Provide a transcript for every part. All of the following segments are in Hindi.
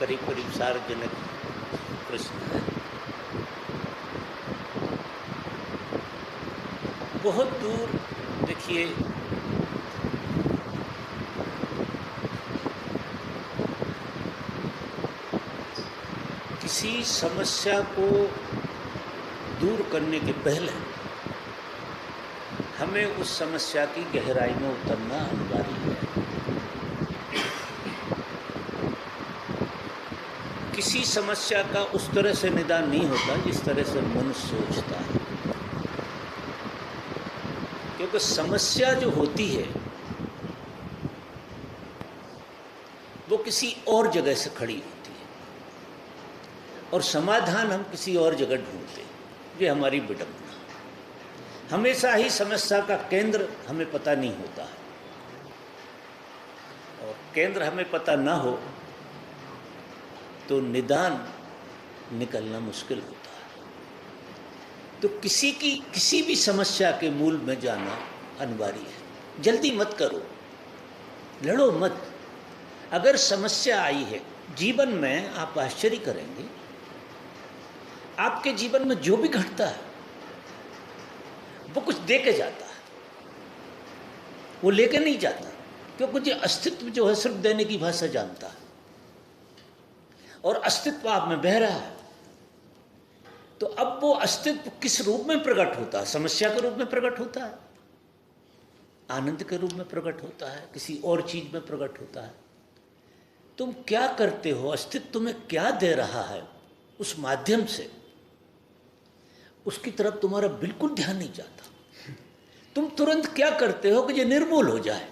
करीब करीब सार्वजनिक प्रश्न है। बहुत दूर देखिए, किसी समस्या को दूर करने के पहले हमें उस समस्या की गहराई में उतरना अनिवार्य है। किसी समस्या का उस तरह से निदान नहीं होता जिस तरह से मनुष्य सोचता है, क्योंकि समस्या जो होती है वो किसी और जगह से खड़ी होती है और समाधान हम किसी और जगह ढूंढते हैं। ये हमारी विडंबना। हमेशा ही समस्या का केंद्र हमें पता नहीं होता है, और केंद्र हमें पता ना हो तो निदान निकलना मुश्किल होता है। तो किसी भी समस्या के मूल में जाना अनिवार्य है। जल्दी मत करो, लड़ो मत। अगर समस्या आई है जीवन में, आप आश्चर्य करेंगे, आपके जीवन में जो भी घटता है वो कुछ दे के जाता है, वो लेके नहीं जाता, क्योंकि अस्तित्व जो है सिर्फ देने की भाषा जानता है और अस्तित्व आप में बह रहा है। तो अब वो अस्तित्व किस रूप में प्रकट होता है? समस्या के रूप में प्रकट होता है, आनंद के रूप में प्रकट होता है, किसी और चीज में प्रकट होता है। तुम क्या करते हो, अस्तित्व तुम्हें क्या दे रहा है उस माध्यम से, उसकी तरफ तुम्हारा बिल्कुल ध्यान नहीं जाता। तुम तुरंत क्या करते हो कि ये निर्मूल हो जाए।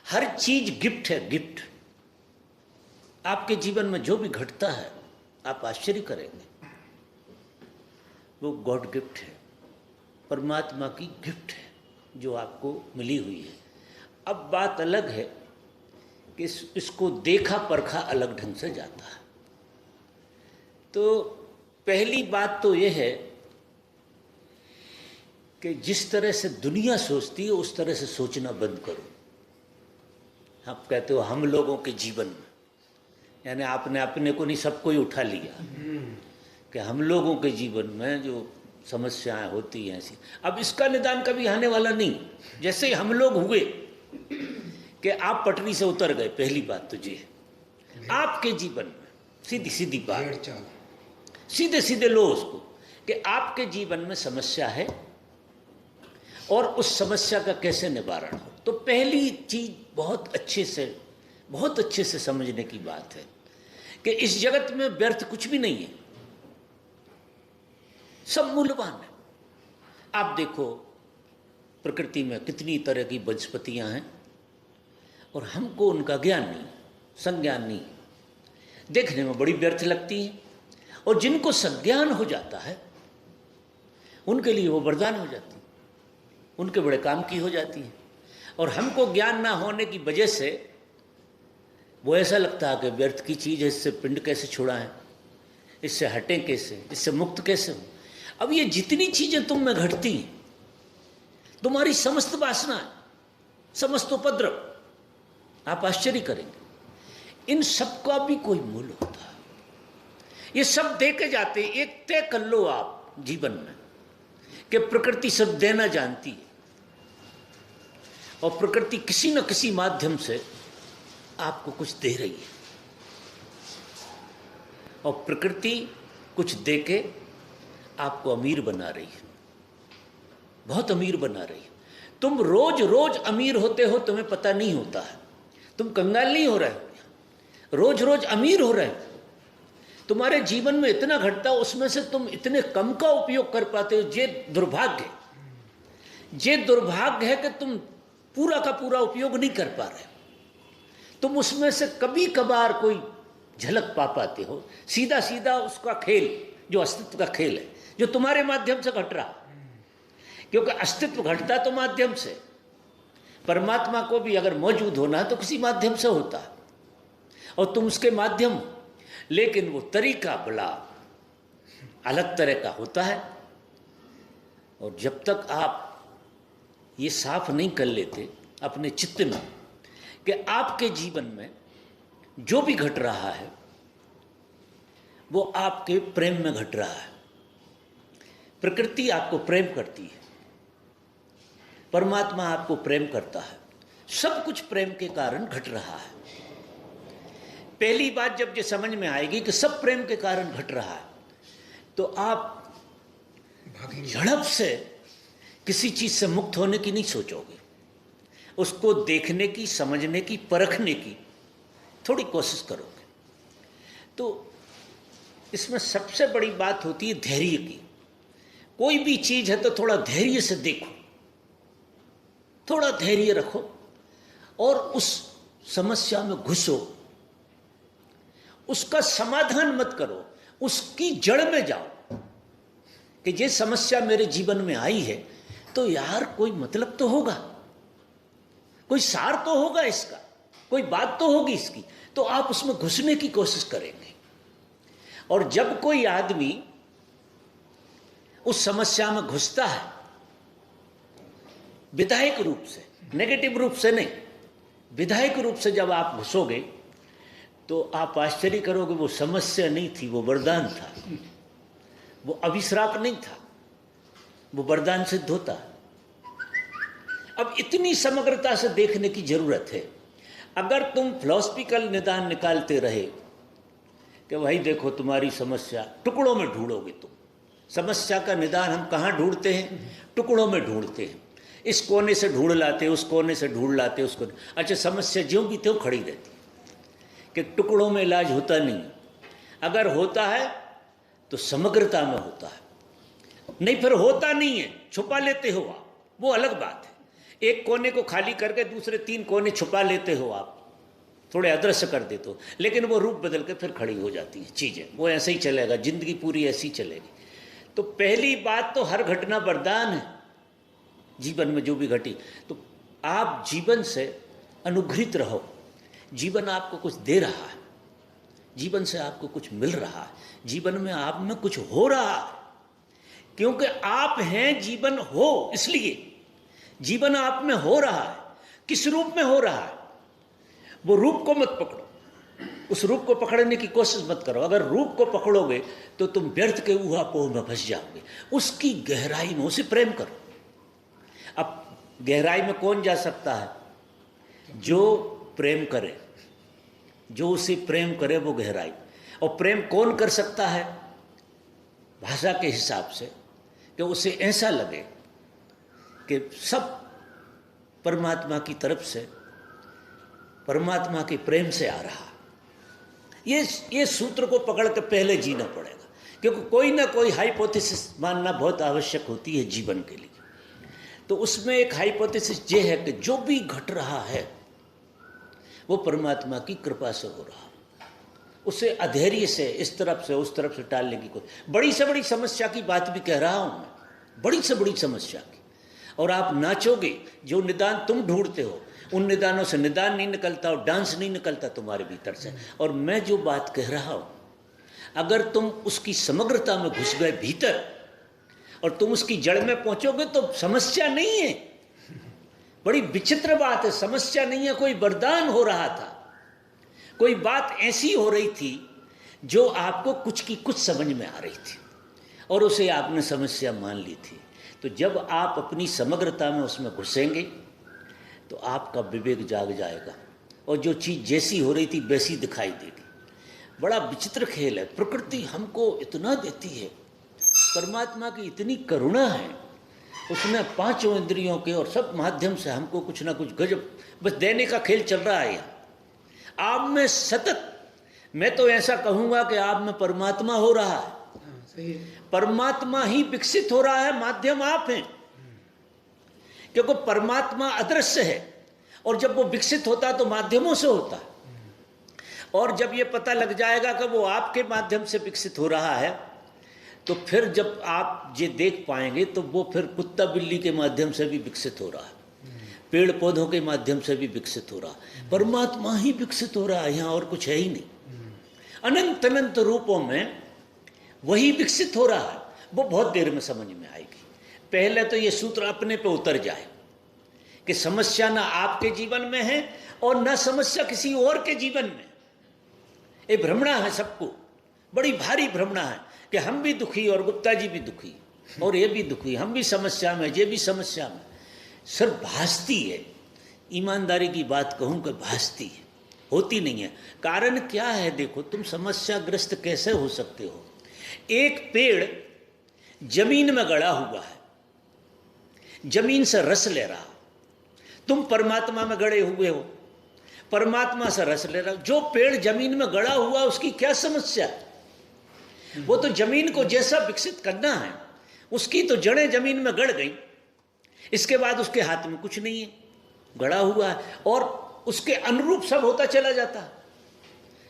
हर चीज गिफ्ट है, गिफ्ट। आपके जीवन में जो भी घटता है आप आश्चर्य करेंगे, वो गॉड गिफ्ट है, परमात्मा की गिफ्ट है जो आपको मिली हुई है। अब बात अलग है कि इसको देखा परखा अलग ढंग से जाता है। तो पहली बात तो यह है कि जिस तरह से दुनिया सोचती है उस तरह से सोचना बंद करो। आप कहते हो हम लोगों के जीवन में, यानी आपने अपने को नहीं सबको ही उठा लिया कि हम लोगों के जीवन में जो समस्याएं होती हैं ऐसी। अब इसका निदान कभी आने वाला नहीं। जैसे ही हम लोग हुए कि आप पटरी से उतर गए, पहली बात तो ये है आपके जीवन में, सीधी सीधी बात, सीधे सीधे लो उसको कि आपके जीवन में समस्या है और उस समस्या का कैसे निवारण हो। तो पहली चीज बहुत अच्छे से समझने की बात है कि इस जगत में व्यर्थ कुछ भी नहीं है, सब मूल्यवान है। आप देखो प्रकृति में कितनी तरह की वनस्पतियां हैं और हमको उनका ज्ञान नहीं, संज्ञान नहीं, देखने में बड़ी व्यर्थ लगती है। और जिनको संज्ञान हो जाता है उनके लिए वो वरदान हो जाती है, उनके बड़े काम की हो जाती है। और हमको ज्ञान ना होने की वजह से वो ऐसा लगता है कि व्यर्थ की चीज़ है, इससे पिंड कैसे छुड़ाएं, इससे हटें कैसे, इससे मुक्त कैसे हो। अब ये जितनी चीज़ें तुम में घटती हैं, तुम्हारी समस्त वासना, समस्त उपद्रव, आप आश्चर्य करेंगे इन सब का भी कोई मूल्य होता है। ये सब दे के जाते। एक तय कर लो आप जीवन में कि प्रकृति सब देना जानती है और प्रकृति किसी न किसी माध्यम से आपको कुछ दे रही है और प्रकृति कुछ दे के आपको अमीर बना रही है, बहुत अमीर बना रही है। तुम रोज रोज अमीर होते हो, तुम्हें पता नहीं होता है। तुम कंगाल नहीं हो रहे हो, रोज रोज अमीर हो रहे हो। तुम्हारे जीवन में इतना घटता, उसमें से तुम इतने कम का उपयोग कर पाते हो। ये दुर्भाग्य है कि तुम पूरा का पूरा उपयोग नहीं कर पा रहे। तुम उसमें से कभी कभार कोई झलक पा पाते हो, सीधा सीधा उसका खेल, जो अस्तित्व का खेल है, जो तुम्हारे माध्यम से घट रहा। क्योंकि अस्तित्व घटता तो माध्यम से, परमात्मा को भी अगर मौजूद होना है तो किसी माध्यम से होता है और तुम उसके माध्यम, लेकिन वो तरीका बड़ा अलग तरह का होता है। और जब तक आप ये साफ नहीं कर लेते अपने चित्त में कि आपके जीवन में जो भी घट रहा है वो आपके प्रेम में घट रहा है। प्रकृति आपको प्रेम करती है, परमात्मा आपको प्रेम करता है, सब कुछ प्रेम के कारण घट रहा है। पहली बात जब ये समझ में आएगी कि सब प्रेम के कारण घट रहा है, तो आप झड़प से किसी चीज से मुक्त होने की नहीं सोचोगे, उसको देखने की, समझने की, परखने की थोड़ी कोशिश करोगे। तो इसमें सबसे बड़ी बात होती है धैर्य की। कोई भी चीज है तो थोड़ा धैर्य से देखो, थोड़ा धैर्य रखो और उस समस्या में घुसो, उसका समाधान मत करो, उसकी जड़ में जाओ कि ये समस्या मेरे जीवन में आई है तो यार कोई मतलब तो होगा, कोई सार तो होगा इसका, कोई बात तो होगी इसकी, तो आप उसमें घुसने की कोशिश करेंगे। और जब कोई आदमी उस समस्या में घुसता है विधायक रूप से, नेगेटिव रूप से नहीं, विधायक रूप से जब आप घुसोगे तो आप आश्चर्य करोगे वो समस्या नहीं थी, वो वरदान था, वो अभिश्राप नहीं था, वो वरदान सिद्ध होता। अब इतनी समग्रता से देखने की जरूरत है। अगर तुम फिलॉसफिकल निदान निकालते रहे कि भाई देखो तुम्हारी समस्या, टुकड़ों में ढूंढोगे तुम समस्या का निदान। हम कहाँ ढूंढते हैं? टुकड़ों में ढूंढते हैं, इस कोने से ढूंढ लाते, उस कोने से ढूंढ लाते, उसको। अच्छा, समस्या ज्यों की त्यों खड़ी रहती कि टुकड़ों में इलाज होता नहीं। अगर होता है तो समग्रता में होता है, नहीं फिर होता नहीं है, छुपा लेते हो आप, वो अलग बात है। एक कोने को खाली करके दूसरे 3 कोने छुपा लेते हो आप, थोड़े अदृश्य कर देते हो, लेकिन वो रूप बदल के फिर खड़ी हो जाती हैं चीज़ें, वो ऐसे ही चलेगा, जिंदगी पूरी ऐसी ही चलेगी। तो पहली बात तो हर घटना वरदान है जीवन में जो भी घटी, तो आप जीवन से अनुग्रहित रहो। जीवन आपको कुछ दे रहा है, जीवन से आपको कुछ मिल रहा है, जीवन में आप में कुछ हो रहा है, क्योंकि आप हैं जीवन हो, इसलिए जीवन आप में हो रहा है। किस रूप में हो रहा है? वो रूप को मत पकड़ो, उस रूप को पकड़ने की कोशिश मत करो। अगर रूप को पकड़ोगे तो तुम व्यर्थ के ऊहापोह में फंस जाओगे। उसकी गहराई में उसे प्रेम करो। अब गहराई में कौन जा सकता है? जो प्रेम करे, जो उसे प्रेम करे वो गहराई। और प्रेम कौन कर सकता है? भाषा के हिसाब से कि उसे ऐसा लगे कि सब परमात्मा की तरफ से, परमात्मा के प्रेम से आ रहा। ये सूत्र को पकड़ के पहले जीना पड़ेगा, क्योंकि कोई ना कोई हाइपोथेसिस मानना बहुत आवश्यक होती है जीवन के लिए। तो उसमें एक हाइपोथेसिस ये है कि जो भी घट रहा है वो परमात्मा की कृपा से हो रहा है। उसे अधैर्य से, इस तरफ से उस तरफ से टालने की कोई, बड़ी से बड़ी समस्या की बात भी कह रहा हूं मैं, बड़ी से बड़ी समस्या की। और आप नाचोगे, जो निदान तुम ढूंढते हो उन निदानों से निदान नहीं निकलता और डांस नहीं निकलता तुम्हारे भीतर से। और मैं जो बात कह रहा हूं, अगर तुम उसकी समग्रता में घुस गए भीतर और तुम उसकी जड़ में पहुंचोगे तो समस्या नहीं है। बड़ी विचित्र बात है, समस्या नहीं है, कोई वरदान हो रहा था, कोई बात ऐसी हो रही थी जो आपको कुछ की कुछ समझ में आ रही थी और उसे आपने समस्या मान ली थी। तो जब आप अपनी समग्रता में उसमें घुसेंगे तो आपका विवेक जाग जाएगा और जो चीज़ जैसी हो रही थी वैसी दिखाई देगी। बड़ा विचित्र खेल है। प्रकृति हमको इतना देती है, परमात्मा की इतनी करुणा है, उसने 5 इंद्रियों के और सब माध्यम से हमको कुछ ना कुछ गजब बस देने का खेल चल रहा है। आप में सतत, मैं तो ऐसा कहूँगा कि आप में परमात्मा हो रहा है। सही है। परमात्मा ही विकसित हो रहा है, माध्यम आप हैं, क्योंकि परमात्मा अदृश्य है और जब वो विकसित होता है तो माध्यमों से होता है। और जब ये पता लग जाएगा कि वो आपके माध्यम से विकसित हो रहा है तो फिर जब आप ये देख पाएंगे तो वो फिर कुत्ता बिल्ली के माध्यम से भी विकसित हो रहा है, पेड़ पौधों के माध्यम से भी विकसित हो रहा है। परमात्मा ही विकसित हो रहा है, यहाँ और कुछ है ही नहीं। अनंत अनंत रूपों में वही विकसित हो रहा है। वो बहुत देर में समझ में आएगी। पहले तो ये सूत्र अपने पे उतर जाए कि समस्या ना आपके जीवन में है और ना समस्या किसी और के जीवन में। ये भ्रमणा है सबको, बड़ी भारी भ्रमणा है कि हम भी दुखी और गुप्ता जी भी दुखी और ये भी दुखी, हम भी समस्या में, ये भी समस्या में। सर भासती है, ईमानदारी की बात कहूँ कि भासती है, होती नहीं है। कारण क्या है? देखो, तुम समस्याग्रस्त कैसे हो सकते हो? एक पेड़ जमीन में गड़ा हुआ है, जमीन से रस ले रहा, तुम परमात्मा में गड़े हुए हो, परमात्मा से रस ले रहा। जो पेड़ जमीन में गड़ा हुआ उसकी क्या समस्या है? वो तो जमीन को जैसा विकसित करना है, उसकी तो जड़ें जमीन में गड़ गई, इसके बाद उसके हाथ में कुछ नहीं है, गड़ा हुआ है और उसके अनुरूप सब होता चला जाता है,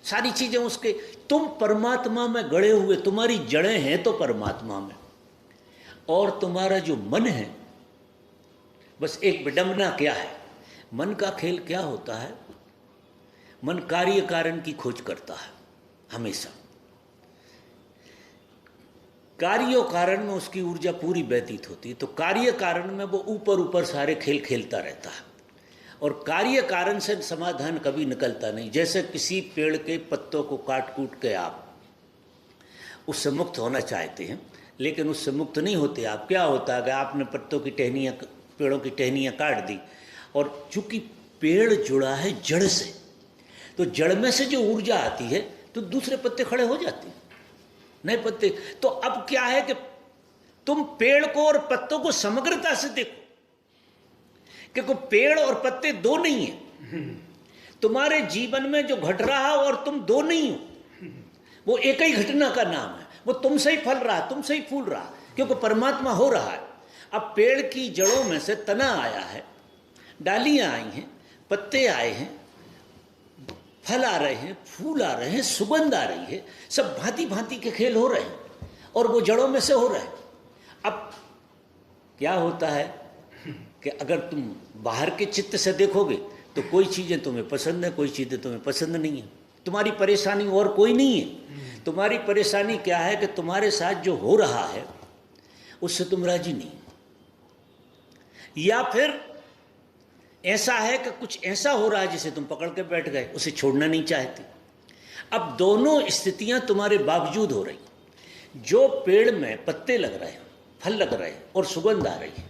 सारी चीजें उसके। तुम परमात्मा में गड़े हुए, तुम्हारी जड़ें हैं तो परमात्मा में, और तुम्हारा जो मन है, बस एक विडंबना क्या है, मन का खेल क्या होता है? मन कार्य कारण की खोज करता है हमेशा, कार्य कारण में उसकी ऊर्जा पूरी व्यतीत होती है, तो कार्य कारण में वो ऊपर ऊपर सारे खेल खेलता रहता है और कार्य कारण से समाधान कभी निकलता नहीं। जैसे किसी पेड़ के पत्तों को काट कूट के आप उससे मुक्त होना चाहते हैं, लेकिन उससे मुक्त नहीं होते आप। क्या होता है कि आपने पत्तों की टहनियाँ, पेड़ों की टहनियाँ काट दी, और चूंकि पेड़ जुड़ा है जड़ से, तो जड़ में से जो ऊर्जा आती है तो दूसरे पत्ते खड़े हो जाते हैं, नए पत्ते। तो अब क्या है कि तुम पेड़ को और पत्तों को समग्रता से देखो, क्योंकि पेड़ और पत्ते दो नहीं है। तुम्हारे जीवन में जो घट रहा है और तुम दो नहीं हो, वो एक ही घटना का नाम है। वो तुमसे ही फल रहा, तुमसे ही फूल रहा, क्योंकि परमात्मा हो रहा है। अब पेड़ की जड़ों में से तना आया है, डालियां आई हैं, पत्ते आए हैं, फल आ रहे हैं, फूल आ रहे हैं, सुगंध आ रही है, सब भांति भांति के खेल हो रहे हैं और वो जड़ों में से हो रहे हैं। अब क्या होता है कि अगर तुम बाहर के चित्त से देखोगे तो कोई चीज़ें तुम्हें पसंद है, कोई चीज़ें तुम्हें पसंद नहीं है। तुम्हारी परेशानी और कोई नहीं है, तुम्हारी परेशानी क्या है कि तुम्हारे साथ जो हो रहा है उससे तुम राजी नहीं, या फिर ऐसा है कि कुछ ऐसा हो रहा है जिसे तुम पकड़ के बैठ गए, उसे छोड़ना नहीं चाहते। अब दोनों स्थितियां तुम्हारे बावजूद हो रही। जो पेड़ में पत्ते लग रहे हैं, फल लग रहे हैं और सुगंध आ रही है,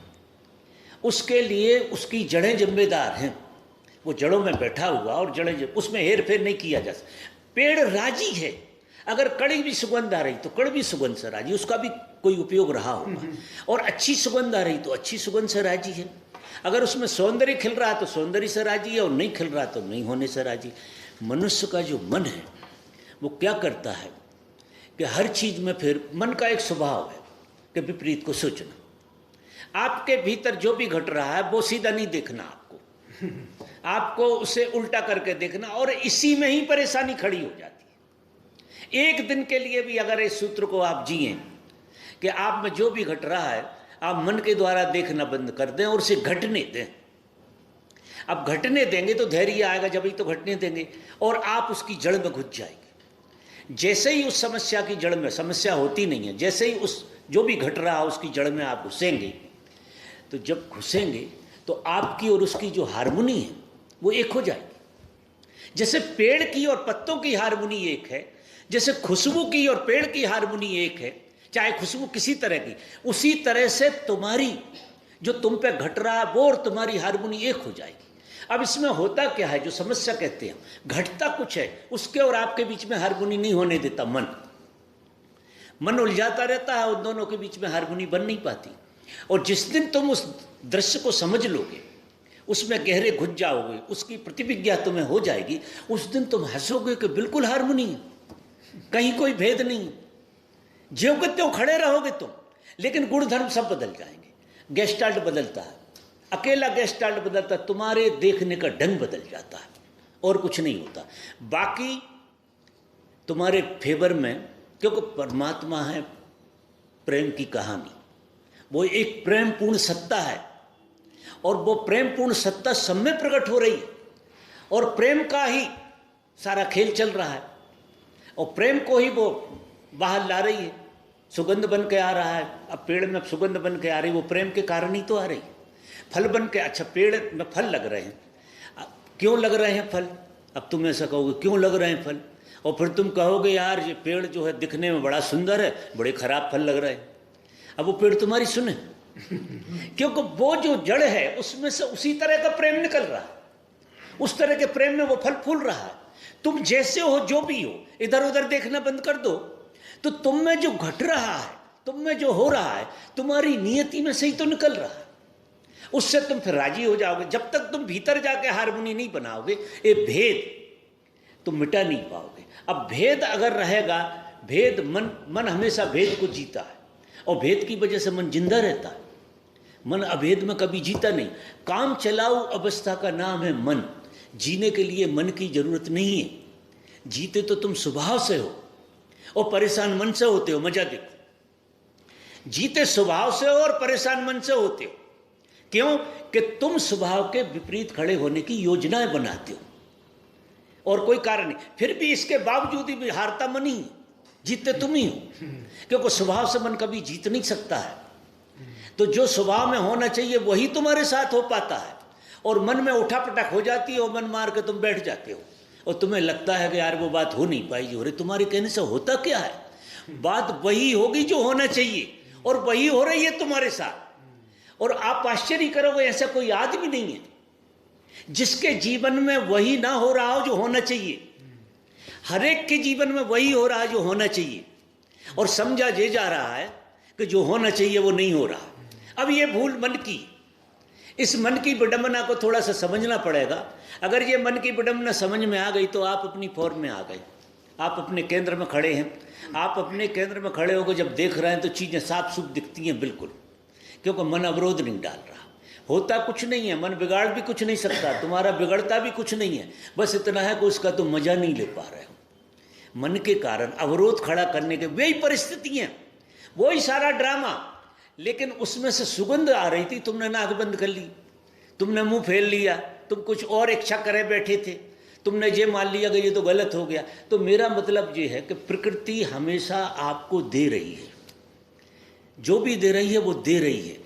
उसके लिए उसकी जड़ें जिम्मेदार हैं। वो जड़ों में बैठा हुआ और जड़ें, उसमें हेर फेर नहीं किया जा सकता। पेड़ राजी है, अगर कड़ी भी सुगंध आ रही तो कड़वी सुगंध से राजी, उसका भी कोई उपयोग रहा होगा, और अच्छी सुगंध आ रही तो अच्छी सुगंध से राजी है। अगर उसमें सौंदर्य खिल रहा तो सौंदर्य से राजी है, और नहीं खिल रहा तो नहीं होने से राजी। मनुष्य का जो मन है वो क्या करता है कि हर चीज में, फिर मन का एक स्वभाव है कि विपरीत को सोचना। आपके भीतर जो भी घट रहा है वो सीधा नहीं देखना, आपको उसे उल्टा करके देखना, और इसी में ही परेशानी खड़ी हो जाती है। एक दिन के लिए भी अगर इस सूत्र को आप जिए कि आप में जो भी घट रहा है आप मन के द्वारा देखना बंद कर दें और उसे घटने दें। अब घटने देंगे तो धैर्य आएगा, जब ही तो घटने देंगे, और आप उसकी जड़ में घुस जाएंगे। जैसे ही उस समस्या की जड़ में, समस्या होती नहीं है, जैसे ही उस जो भी घट रहा है उसकी जड़ में आप घुसेंगे, तो जब घुसेंगे तो आपकी और उसकी जो हारमोनी है वो एक हो जाएगी। जैसे पेड़ की और पत्तों की हारमोनी एक है, जैसे खुशबू की और पेड़ की हारमोनी एक है, चाहे खुशबू किसी तरह की, उसी तरह से तुम्हारी जो तुम पे घट रहा है वो और तुम्हारी हारमोनी एक हो जाएगी। अब इसमें होता क्या है, जो समस्या कहते हैं, घटता कुछ है, उसके और आपके बीच में हारमोनी नहीं होने देता मन। मन उलझाता रहता है, उन दोनों के बीच में हारमोनी बन नहीं पाती। और जिस दिन तुम उस दृश्य को समझ लोगे, उसमें गहरे घुस जाओगे, उसकी प्रतिविज्ञा तुम्हें हो जाएगी, उस दिन तुम हंसोगे कि बिल्कुल हारमोनी है, कहीं कोई भेद नहीं। ज्यों के त्यों खड़े रहोगे तुम, लेकिन गुणधर्म सब बदल जाएंगे। गेस्टाल्ट बदलता है, अकेला गेस्टाल्ट बदलता है, तुम्हारे देखने का ढंग बदल जाता है, और कुछ नहीं होता। बाकी तुम्हारे फेवर में, क्योंकि परमात्मा है प्रेम की कहानी, वो एक प्रेम पूर्ण सत्ता है, और वो प्रेम पूर्ण सत्ता सब में प्रकट हो रही है, और प्रेम का ही सारा खेल चल रहा है, और प्रेम को ही वो बाहर ला रही है, सुगंध बन के आ रहा है। अब पेड़ में सुगंध बन के आ रही, वो प्रेम के कारण ही तो आ रही। फल बन के, अच्छा पेड़ में फल लग रहे हैं, क्यों लग रहे हैं फल? अब तुम ऐसा कहोगे क्यों लग रहे हैं फल? और फिर तुम कहोगे यार ये पेड़ जो है दिखने में बड़ा सुंदर है, बड़े खराब फल लग रहे हैं। अब वो पेड़ तुम्हारी सुने क्योंकि वो जो जड़ है उसमें से उसी तरह का प्रेम निकल रहा है, उस तरह के प्रेम में वो फल फूल रहा है। तुम जैसे हो, जो भी हो, इधर उधर देखना बंद कर दो तो तुम में जो घट रहा है, तुम में जो हो रहा है, तुम्हारी नियति में से ही तो निकल रहा है। उससे तुम फिर राजी हो जाओगे। जब तक तुम भीतर जाके हारमोनी नहीं बनाओगे, ये भेद तुम मिटा नहीं पाओगे। अब भेद अगर रहेगा, भेद मन हमेशा भेद को जीता है और भेद की वजह से मन जिंदा रहता है। मन अभेद में कभी जीता नहीं। काम चलाऊ अवस्था का नाम है मन। जीने के लिए मन की जरूरत नहीं है। जीते तो तुम स्वभाव से हो और परेशान मन से होते हो। मजा देखो, जीते स्वभाव से हो और परेशान मन से होते हो। क्यों? कि तुम स्वभाव के विपरीत खड़े होने की योजनाएं बनाते हो और कोई कारण नहीं। फिर भी इसके बावजूद भी हारता मन ही, जीतते तुम ही हो, क्योंकि स्वभाव से मन कभी जीत नहीं सकता है। तो जो स्वभाव में होना चाहिए वही तुम्हारे साथ हो पाता है और मन में उठापटक हो जाती है और मन मार के तुम बैठ जाते हो और तुम्हें लगता है कि यार वो बात हो नहीं पाई। हो रही, तुम्हारे कहने से होता क्या है? बात वही होगी जो होना चाहिए और वही हो रही है तुम्हारे साथ। और आप आश्चर्य करोगे, ऐसा कोई आदमी नहीं है जिसके जीवन में वही ना हो रहा हो जो होना चाहिए। हर एक के जीवन में वही हो रहा है जो होना चाहिए और समझा ये जा रहा है कि जो होना चाहिए वो नहीं हो रहा। अब ये भूल मन की, इस मन की विडंबना को थोड़ा सा समझना पड़ेगा। अगर ये मन की विडंबना समझ में आ गई तो आप अपनी फॉर्म में आ गए। आप अपने केंद्र में खड़े हैं। आप अपने केंद्र में खड़े होकर जब देख रहे हैं तो चीज़ें साफ सुफ दिखती हैं बिल्कुल, क्योंकि मन अवरोध नहीं डाल रहा। होता कुछ नहीं है, मन बिगाड़ भी कुछ नहीं सकता, तुम्हारा बिगड़ता भी कुछ नहीं है। बस इतना है कि उसका तुम मजा नहीं ले पा रहे हो। मन के कारण अवरोध खड़ा करने के वही परिस्थितियाँ, वही सारा ड्रामा। लेकिन उसमें से सुगंध आ रही थी, तुमने नाक बंद कर ली, तुमने मुंह फेर लिया, तुम कुछ और इच्छा करे बैठे थे, तुमने ये मान लिया कि ये तो गलत हो गया। तो मेरा मतलब ये है कि प्रकृति हमेशा आपको दे रही है, जो भी दे रही है वो दे रही है।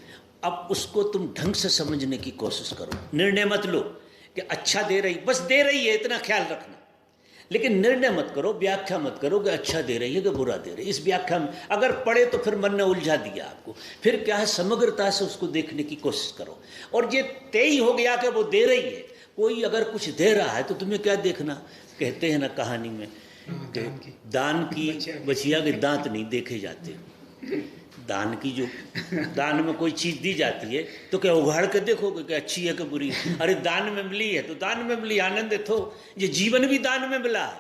अब उसको तुम ढंग से समझने की कोशिश करो। निर्णय मत लो कि अच्छा दे रही, बस दे रही है इतना ख्याल रखना। लेकिन निर्णय मत करो, व्याख्या मत करो कि अच्छा दे रही है कि बुरा दे रही है। इस व्याख्या में अगर पढ़े तो फिर मन ने उलझा दिया आपको। फिर क्या है, समग्रता से उसको देखने की कोशिश करो। और ये तय ही हो गया कि वो दे रही है। कोई अगर कुछ दे रहा है तो तुम्हें क्या देखना, कहते हैं ना कहानी में कि दान की बचिया के दांत नहीं देखे जाते। दान की जो दान में कोई चीज़ दी जाती है तो क्या उघाड़ के देखोगे कि अच्छी है कि बुरी है? अरे दान में मिली है तो दान में मिली, आनंदित हो। ये जीवन भी दान में मिला है,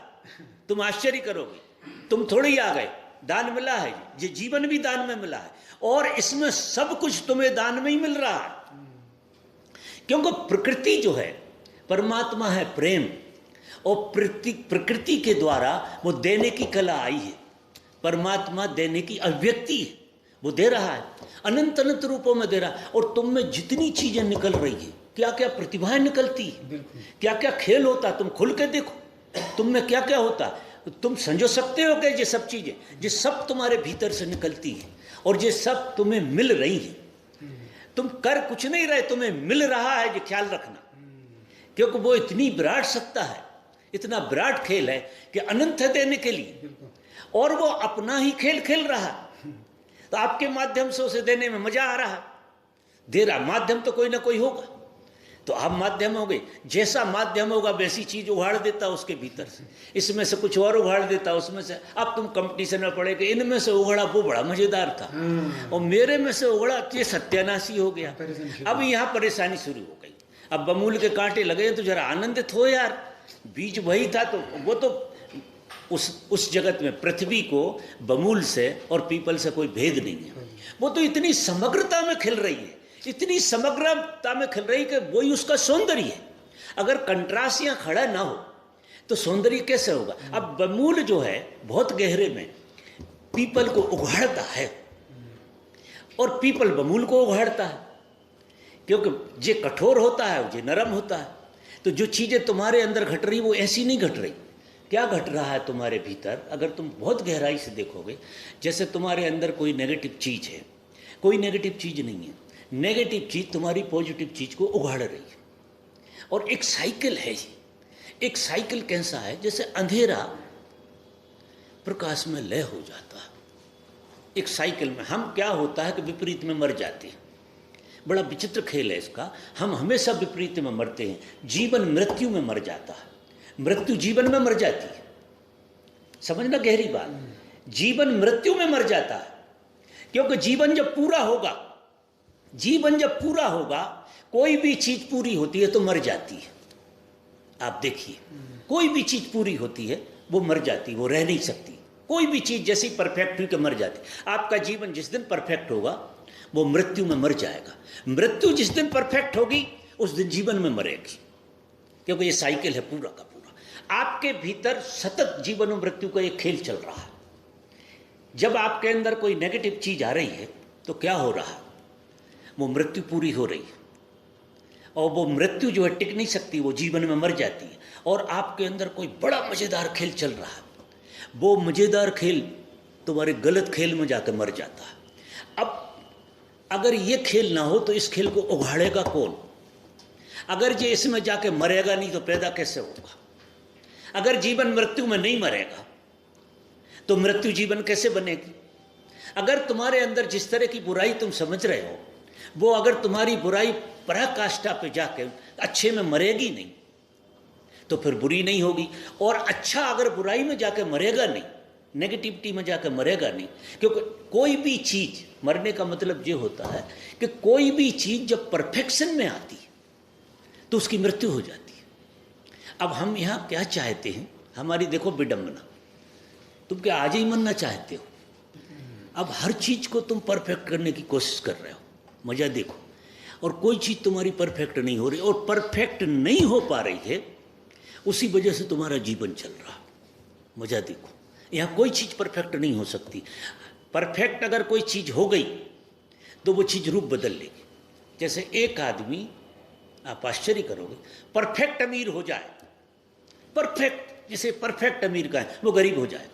तुम आश्चर्य करोगे। तुम थोड़ी आ गए, दान मिला है, ये जीवन भी दान में मिला है और इसमें सब कुछ तुम्हें दान में ही मिल रहा है। क्योंकि प्रकृति जो है, परमात्मा है प्रेम, और प्रकृति के द्वारा वो देने की कला आई है। परमात्मा देने की अभिव्यक्ति है, वो दे रहा है, अनंत अनंत रूपों में दे रहा है। और तुम में जितनी चीजें निकल रही है, क्या क्या प्रतिभाएं निकलती है, क्या क्या खेल होता है, तुम खुल के देखो तुम में क्या क्या होता है। तुम समझो सकते हो कि ये सब चीजें, ये सब तुम्हारे भीतर से निकलती है और ये सब तुम्हें मिल रही है। तुम कर कुछ नहीं रहे, तुम्हें मिल रहा है, ये ख्याल रखना। क्योंकि वो इतनी विराट सत्ता है, इतना विराट खेल है कि अनंत है देने के लिए, और वो अपना ही खेल खेल रहा है। तो आपके माध्यम से उसे देने में मजा आ रहा है। दे रहा माध्यम तो कोई ना कोई होगा, तो आप माध्यम हो गए। जैसा माध्यम होगा वैसी चीज उघाड़ देता उसके भीतर से, इसमें से कुछ और उघाड़ देता उसमें से। अब तुम कंपटीशन में पड़े कि इनमें से उघड़ा वो बड़ा मजेदार था और मेरे में से उघड़ा ये सत्यानाशी हो गया। अब यहाँ परेशानी शुरू हो गई। अब बमूल के कांटे लगे तो जरा आनंदित हो यार, बीज वही था। तो वो तो उस जगत में पृथ्वी को बमूल से और पीपल से कोई भेद नहीं है। वो तो इतनी समग्रता में खिल रही है, इतनी समग्रता में खिल रही कि वही उसका सौंदर्य है। अगर कंट्रास्ट यहाँ खड़ा ना हो तो सौंदर्य कैसे होगा। अब बमूल जो है बहुत गहरे में पीपल को उघाड़ता है और पीपल बमूल को उघाड़ता है, क्योंकि ये कठोर होता है, ये नरम होता है। तो जो चीज़ें तुम्हारे अंदर घट रही वो ऐसी नहीं घट रही। क्या घट रहा है तुम्हारे भीतर, अगर तुम बहुत गहराई से देखोगे, जैसे तुम्हारे अंदर कोई नेगेटिव चीज़ है। कोई नेगेटिव चीज़ नहीं है, नेगेटिव चीज़ तुम्हारी पॉजिटिव चीज़ को उघाड़ रही है। और एक साइकिल है ये। एक साइकिल कैसा है, जैसे अंधेरा प्रकाश में लय हो जाता है। एक साइकिल में हम क्या होता है कि विपरीत में मर जाते हैं। बड़ा विचित्र खेल है इसका। हम हमेशा विपरीत में मरते हैं। जीवन मृत्यु में मर जाता है, मृत्यु जीवन में मर जाती है। समझना गहरी बात। जीवन मृत्यु में मर जाता है, क्योंकि जीवन जब पूरा होगा, जीवन जब पूरा होगा, कोई भी चीज पूरी होती है तो मर जाती है। आप देखिए, कोई भी चीज पूरी होती है वो मर जाती, वो रह नहीं सकती। कोई भी चीज जैसी परफेक्ट हुई कि मर जाती। आपका जीवन जिस दिन परफेक्ट होगा वो मृत्यु में मर जाएगा। मृत्यु जिस दिन परफेक्ट होगी उस दिन जीवन में मरेगी, क्योंकि ये साइकिल है पूरा का पूरा। आपके भीतर सतत जीवन और मृत्यु का एक खेल चल रहा है। जब आपके अंदर कोई नेगेटिव चीज आ रही है तो क्या हो रहा है, वो मृत्यु पूरी हो रही है, और वो मृत्यु जो है टिक नहीं सकती, वो जीवन में मर जाती है। और आपके अंदर कोई बड़ा मजेदार खेल चल रहा है, वो मजेदार खेल तुम्हारे गलत खेल में जाकर मर जाता है। अब अगर ये खेल ना हो तो इस खेल को उगाड़ेगा कौन? अगर ये इसमें जाके मरेगा नहीं तो पैदा कैसे होगा? अगर जीवन मृत्यु में नहीं मरेगा तो मृत्यु जीवन कैसे बनेगी? अगर तुम्हारे अंदर जिस तरह की बुराई तुम समझ रहे हो, वो अगर तुम्हारी बुराई पराकाष्ठा पे जाके अच्छे में मरेगी नहीं तो फिर बुरी नहीं होगी। और अच्छा अगर बुराई में जाके मरेगा नहीं, नेगेटिविटी में जाकर मरेगा नहीं, क्योंकि कोई भी चीज, मरने का मतलब ये होता है कि कोई भी चीज जब परफेक्शन में आती है तो उसकी मृत्यु हो जाती है। अब हम यहाँ क्या चाहते हैं, हमारी देखो विडंबना, तुम क्या आज ही मरना चाहते हो? अब हर चीज को तुम परफेक्ट करने की कोशिश कर रहे हो, मजा देखो। और कोई चीज तुम्हारी परफेक्ट नहीं हो रही, और परफेक्ट नहीं हो पा रही है, उसी वजह से तुम्हारा जीवन चल रहा। मजा देखो, यहाँ कोई चीज परफेक्ट नहीं हो सकती। परफेक्ट अगर कोई चीज हो गई तो वो चीज रूप बदल लेगी। जैसे एक आदमी, आप आश्चर्य करोगे, परफेक्ट अमीर हो जाए, परफेक्ट, जिसे परफेक्ट अमीर का है, वो गरीब हो जाए।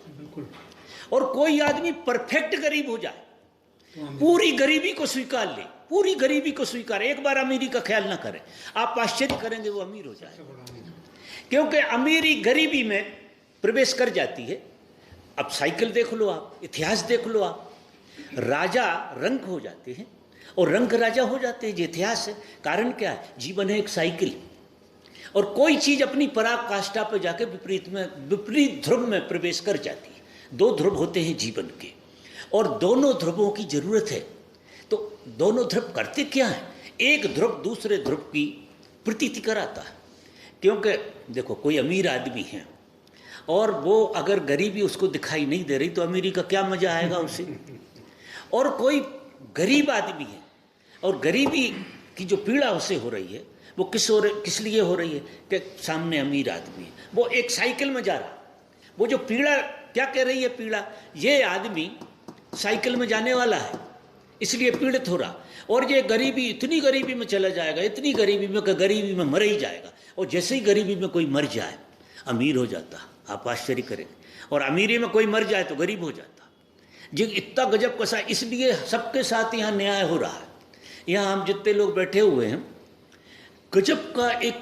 और कोई आदमी परफेक्ट गरीब हो जाए, पूरी गरीबी को स्वीकार ले, पूरी गरीबी को स्वीकार, एक बार अमीरी का ख्याल ना करे, आप आश्चर्य करेंगे वो अमीर हो जाए। क्योंकि अमीरी गरीबी में प्रवेश कर जाती है। अब साइकिल देख लो आप, इतिहास देख लो आप, राजा रंक हो जाते हैं और रंक राजा हो जाते हैं, ये इतिहास है। कारण क्या है? जीवन है एक साइकिल, और कोई चीज अपनी पराकाष्ठा पर जाके विपरीत ध्रुव में प्रवेश कर जाती है। दो ध्रुव होते हैं जीवन के, और दोनों ध्रुवों की जरूरत है। तो दोनों ध्रुव करते क्या है? एक ध्रुव दूसरे ध्रुव की प्रतीति कराता है। क्योंकि देखो, कोई अमीर आदमी है और वो अगर गरीबी उसको दिखाई नहीं दे रही तो अमीरी का क्या मजा आएगा उसे? और कोई गरीब आदमी है और गरीबी की जो पीड़ा उसे हो रही है वो किस लिए हो रही है कि सामने अमीर आदमी है, वो एक साइकिल में जा रहा। वो जो पीड़ा क्या कह रही है? पीड़ा, ये आदमी साइकिल में जाने वाला है इसलिए पीड़ित हो रहा, और ये गरीबी, इतनी गरीबी में चला जाएगा, इतनी गरीबी में कि गरीबी में मर ही जाएगा। और जैसे ही गरीबी में कोई मर जाए अमीर हो जाता। आप आश्चर्य करेंगे। और अमीरी में कोई मर जाए तो गरीब हो जाता। जी, इतना गजब कसा। इसलिए सबके साथ यहाँ न्याय हो रहा है। यहाँ हम जितने लोग बैठे हुए हैं, गजब का एक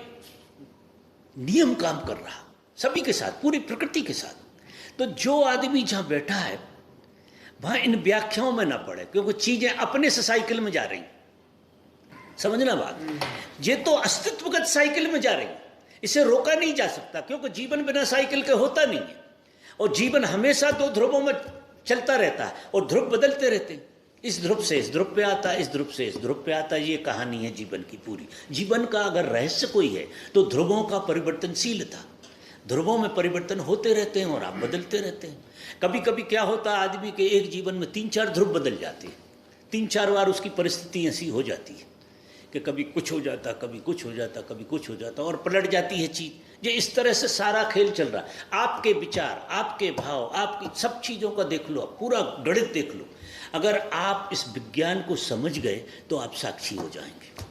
नियम काम कर रहा सभी के साथ, पूरी प्रकृति के साथ। तो जो आदमी जहाँ बैठा है वहाँ इन व्याख्याओं में ना पड़े, क्योंकि चीजें अपने से साइकिल में जा रही। समझना बात, ये तो अस्तित्वगत साइकिल में जा रही, इसे रोका नहीं जा सकता, क्योंकि जीवन बिना साइकिल के होता नहीं है। और जीवन हमेशा दो ध्रुवों में चलता रहता है, और ध्रुव बदलते रहते हैं। इस ध्रुव से इस ध्रुव पे आता है, इस ध्रुव से इस ध्रुव पे आता है। ये कहानी है जीवन की पूरी। जीवन का अगर रहस्य कोई है तो ध्रुवों का परिवर्तनशीलता। ध्रुवों में परिवर्तन होते रहते हैं और आप बदलते रहते हैं। कभी कभी क्या होता है, आदमी के एक जीवन में 3-4 ध्रुव बदल जाते हैं। 3-4 बार उसकी परिस्थिति ऐसी हो जाती है कि कभी कुछ हो जाता, कभी कुछ हो जाता, कभी कुछ हो जाता, और पलट जाती है चीज। ये इस तरह से सारा खेल चल रहा है। आपके विचार, आपके भाव, आपकी सब चीज़ों का देख लो, पूरा गणित देख लो। अगर आप इस विज्ञान को समझ गए तो आप साक्षी हो जाएंगे।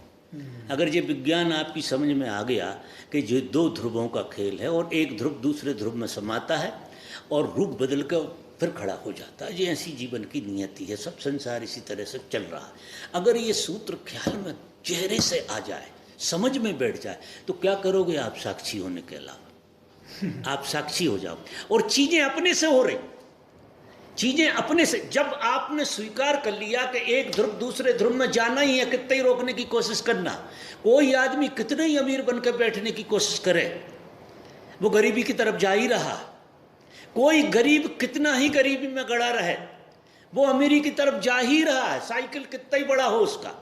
अगर ये विज्ञान आपकी समझ में आ गया कि ये दो ध्रुवों का खेल है और एक ध्रुव दूसरे ध्रुव में समाता है और रूप बदल कर फिर खड़ा हो जाता है, ये ऐसी जीवन की नियति है। सब संसार इसी तरह से चल रहा है। अगर ये सूत्र ख्याल में चेहरे से आ जाए, समझ में बैठ जाए, तो क्या करोगे आप? साक्षी होने के अलावा आप साक्षी हो जाओ, और चीजें अपने से हो रही। चीजें अपने से, जब आपने स्वीकार कर लिया कि एक ध्रुव दूसरे ध्रुव में जाना ही है, कितना ही रोकने की कोशिश करना। कोई आदमी कितने ही अमीर बनकर बैठने की कोशिश करे, वो गरीबी की तरफ जा ही रहा। कोई गरीब कितना ही गरीबी में गड़ा रहे, वो अमीरी की तरफ जा ही रहा है। साइकिल कितना ही बड़ा हो उसका,